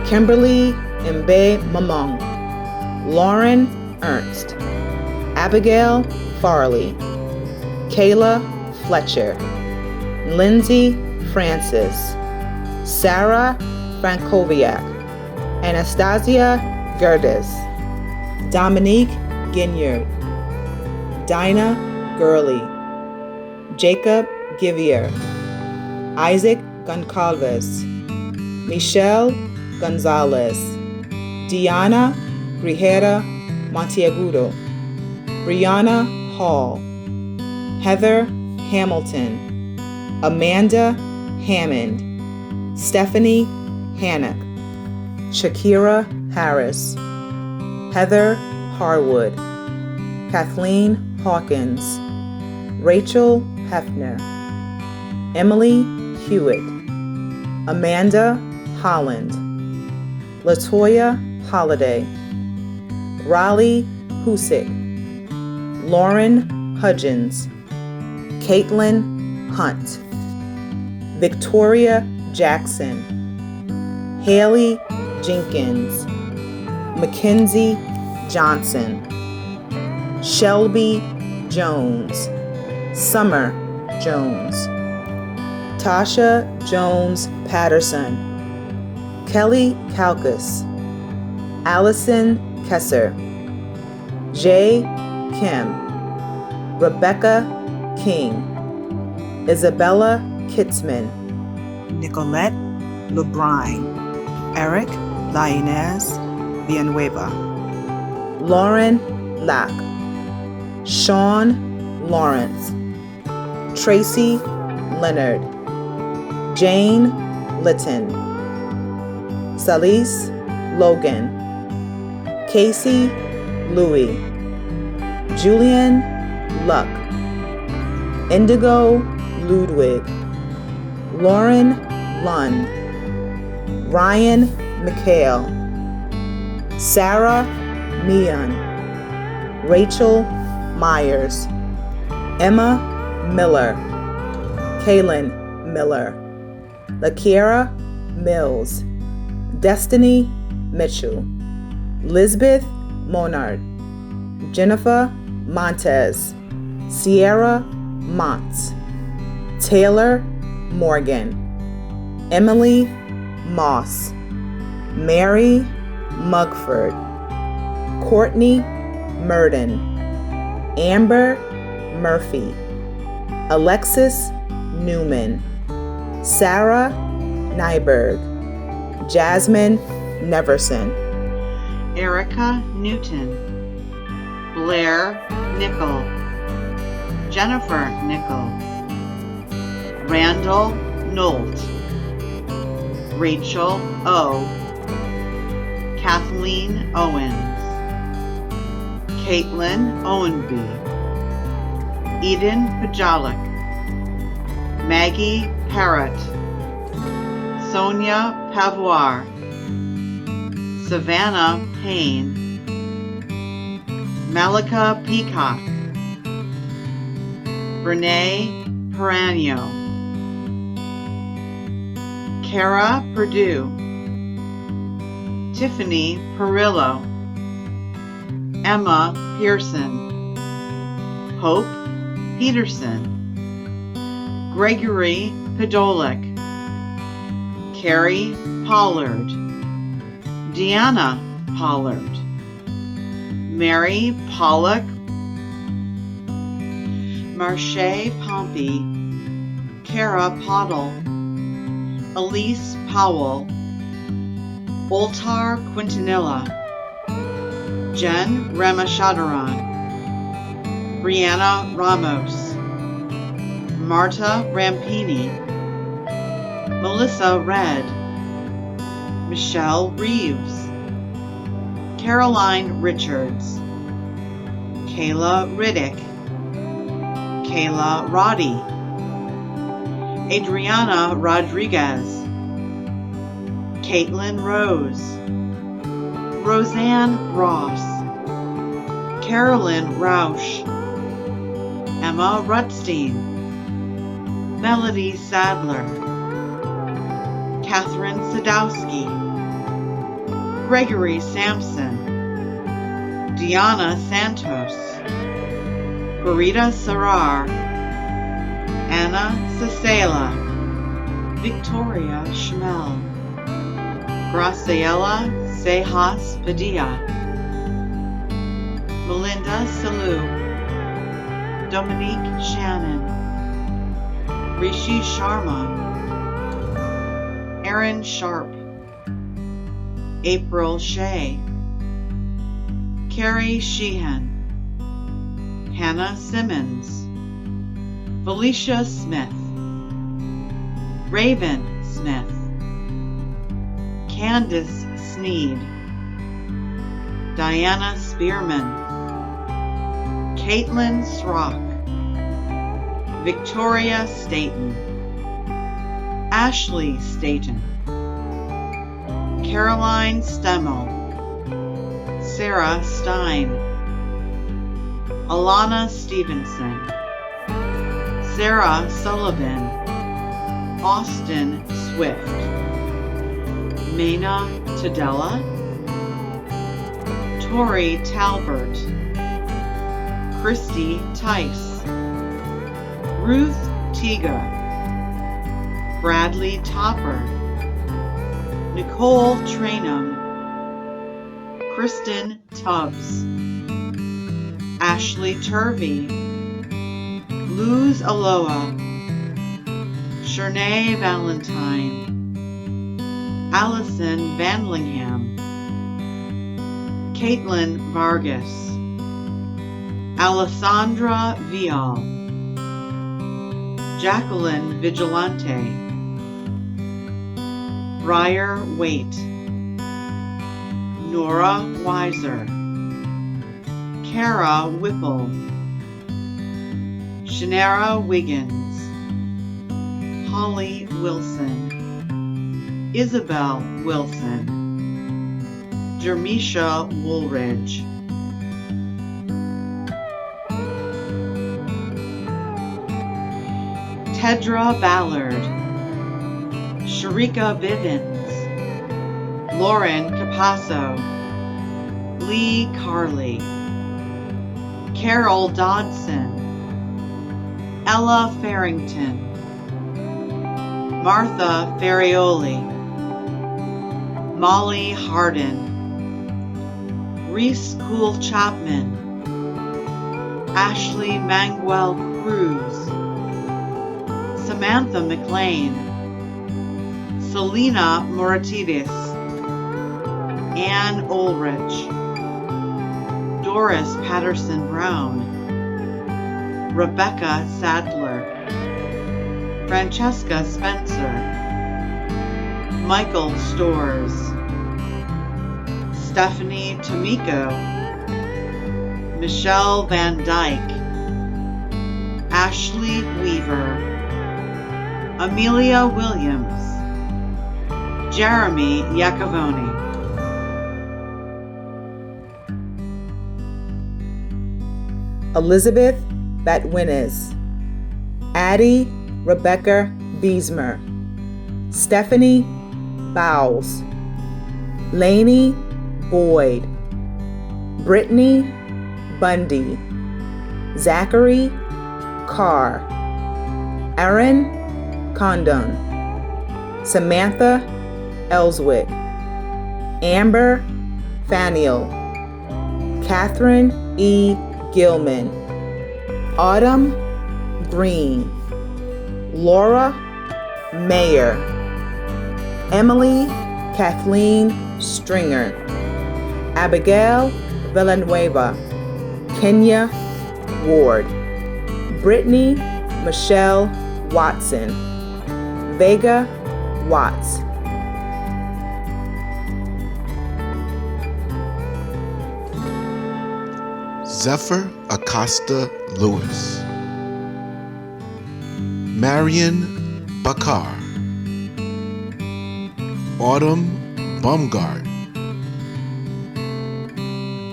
Kimberly Mbe Mamong, Lauren Ernst, Abigail Farley, Kayla Fletcher, Lindsay Francis, Sarah Frankowiak, Anastasia Gerdes, Dominique Ginyard, Dinah Gurley, Jacob Givier, Isaac Goncalves, Michelle Gonzalez, Diana Grijera Monteagudo, Brianna Hall, Heather Hamilton, Amanda Hammond, Stephanie Hannock, Shakira Harris, Heather Harwood, Kathleen Hawkins, Rachel Hefner, Emily Hewitt, Amanda Holland, Latoya Holliday, Raleigh Husick, Lauren Hudgens, Caitlin Hunt, Victoria Jackson, Haley Jenkins, Mackenzie Johnson, Shelby Jones, Summer Jones, Tasha Jones Patterson, Kelly Kalkus, Allison Kesser, Jay Kim, Rebecca King, Isabella Kitzman, Nicolette LeBrine, Eric Lainez Villanueva, Lauren Lack, Sean Lawrence, Tracy Leonard, Jane Litton, Salise Logan, Casey Louie, Julian Luck, Indigo Ludwig, Lauren Lund, Ryan McHale, Sarah Meehan, Rachel Myers, Emma Miller, Kaylin Miller, Lakiera Mills, Destiny Mitchell, Lisbeth Monard, Jennifer Montez, Sierra Montz, Taylor Morgan, Emily Moss, Mary Mugford, Courtney Murden, Amber Murphy, Alexis Newman, Sarah Nyberg, Jasmine Neverson, Erica Newton, Blair Nickel, Jennifer Nickel, Randall Nolt, Rachel O, Kathleen Owens, Caitlin Owenby, Eden Pajalik, Maggie Parrott, Sonia Pavoir, Savannah Payne, Malika Peacock, Renee Peranio, Kara Perdue, Tiffany Perillo, Emma Pearson, Hope Peterson, Gregory Podolak, Carrie Pollard, Deanna Pollard, Mary Pollock, Marche Pompey, Kara Pottle, Elise Powell, Oltar Quintanilla, Jen Ramashadaran, Brianna Ramos, Marta Rampini, Melissa Red, Michelle Reeves, Caroline Richards, Kayla Riddick, Kayla Roddy, Adriana Rodriguez, Caitlin Rose, Roseanne Ross, Carolyn Rausch, Emma Rutstein, Melody Sadler, Catherine Sadowski, Gregory Sampson, Diana Santos, Farida Sarar, Anna Cesela, Victoria Schmel, Graciela Sejas Padilla, Melinda Salou, Dominique Shannon, Rishi Sharma, Aaron Sharp, April Shea, Carrie Sheehan, Hannah Simmons, Felicia Smith, Raven Smith, Candace Sneed, Diana Spearman, Caitlin Srock, Victoria Staten, Ashley Staten, Caroline Stemmel, Sarah Stein, Alana Stevenson, Sarah Sullivan, Austin Swift, Maina Tadella, Tori Talbert, Christy Tice, Ruth Tiga, Bradley Topper, Nicole Trainum, Kristen Tubbs, Ashley Turvey, Luz Aloha, Shernay Valentine, Allison Vandlingham, Caitlin Vargas, Alessandra Vial, Jacqueline Vigilante, Briar Waite, Nora Weiser, Kara Whipple, Shanara Wiggins, Holly Wilson, Isabel Wilson, Jermisha Woolridge, Tedra Ballard, Sharika Vivens, Lauren Capasso, Lee Carley, Carol Dodson, Ella Farrington, Martha Ferrioli, Molly Hardin, Reese Cool Chapman, Ashley Manguel Cruz, Samantha McLean, Selena Moratidis, Ann Ulrich, Doris Patterson Brown, Rebecca Sadler, Francesca Spencer, Michael Storrs, Stephanie Tomiko, Michelle Van Dyke, Ashley Weaver, Amelia Williams, Jeremy Iacovoni. Elizabeth Batwinis, Addie Rebecca Beesmer, Stephanie Bowles, Lainey Boyd, Brittany Bundy, Zachary Carr, Erin Condon, Samantha Ellswick, Amber Faniel, Catherine E. Gilman, Autumn Green, Laura Mayer, Emily Kathleen Stringer, Abigail Villanueva, Kenya Ward, Brittany Michelle Watson, Vega Watts. Zephyr Acosta Lewis, Marion Bakar, Autumn Baumgart,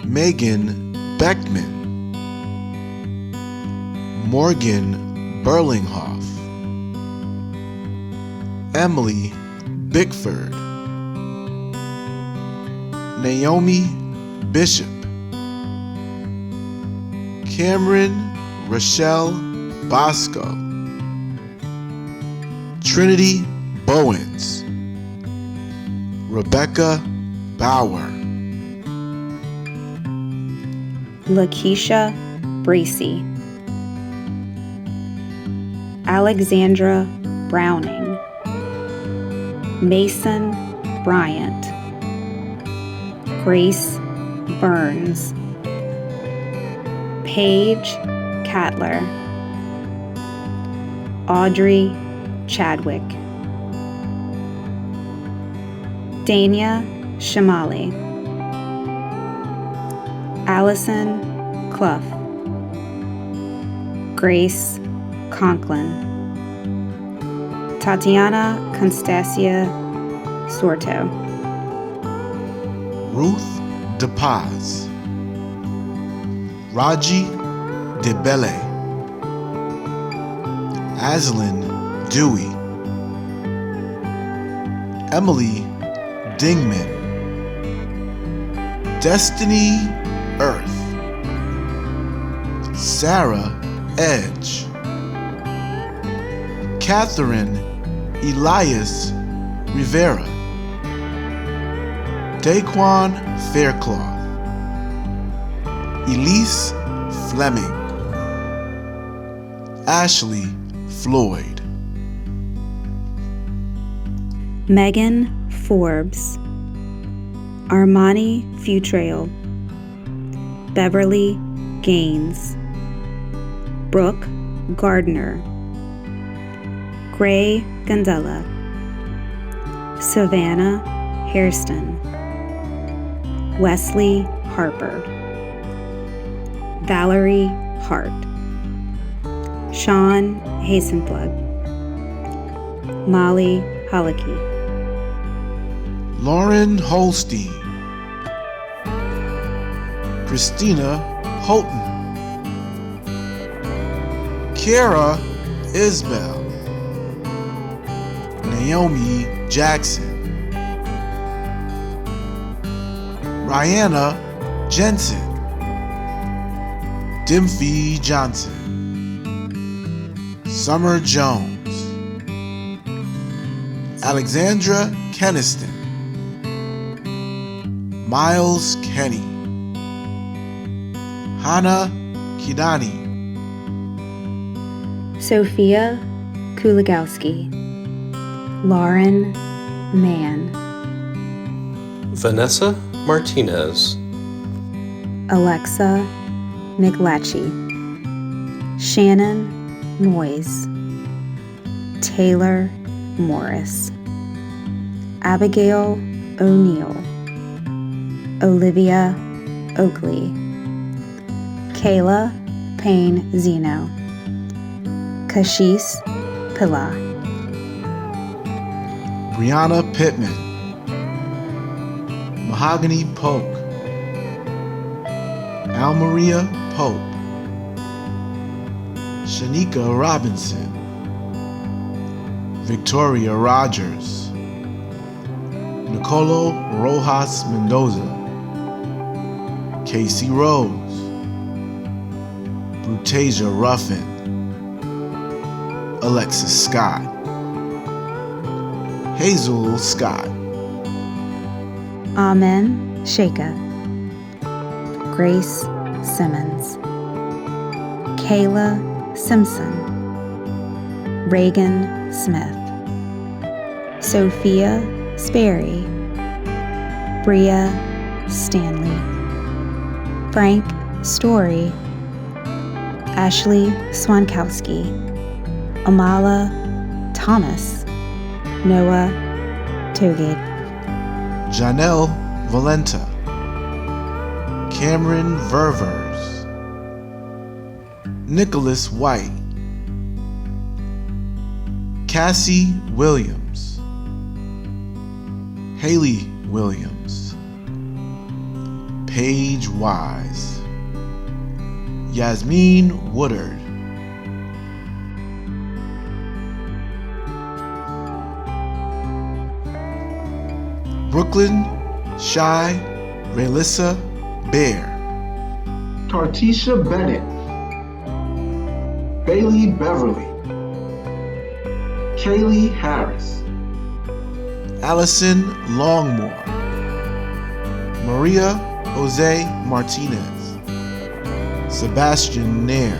Megan Beckman, Morgan Burlinghoff, Emily Bickford, Naomi Bishop, Cameron Rochelle Bosco, Trinity Bowens, Rebecca Bauer, Lakeisha Bracey, Alexandra Browning, Mason Bryant, Grace Burns, Paige Catler, Audrey Chadwick, Dania Shamali, Allison Clough, Grace Conklin, Tatiana Constancia Sorto, Ruth DePaz, Raji DeBele, Aslyn Dewey, Emily Dingman, Destiny Earth, Sarah Edge, Catherine Elias Rivera, Daquan Faircloth, Elise Fleming, Ashley Floyd, Megan Forbes, Armani Futrail, Beverly Gaines, Brooke Gardner, Gray Gandela, Savannah Hairston, Wesley Harper, Valerie Hart, Sean Hasenplug, Molly Holicky, Lauren Holstein, Christina Houghton, Kiara Isbell, Naomi Jackson, Rihanna Jensen, Dimfy Johnson, Summer Jones, Alexandra Keniston, Miles Kenny, Hannah Kidani, Sophia Kuligowski, Lauren Mann, Vanessa Martinez, Alexa McLatchy, Shannon Moyes, Taylor Morris, Abigail O'Neill, Olivia Oakley, Kayla Payne Zeno, Kashis Pilla, Brianna Pittman, Mahogany Polk, Almaria Pope, Shanika Robinson, Victoria Rogers, Nicolo Rojas Mendoza, Casey Rose, Brutasia Ruffin, Alexis Scott, Hazel Scott, Amen Sheikha, Grace Simmons, Kayla Simpson, Reagan Smith, Sophia Sperry, Bria Stanley, Frank Story, Ashley Swankowski, Amala Thomas, Noah Togate, Janelle Valenta, Cameron Ververs, Nicholas White, Cassie Williams, Haley Williams, Paige Wise, Yasmin Woodard, Brooklyn Shy Raelissa Bear, Tartisha Bennett, Bailey Beverly, Kaylee Harris, Allison Longmore, Maria Jose Martinez, Sebastian Nair,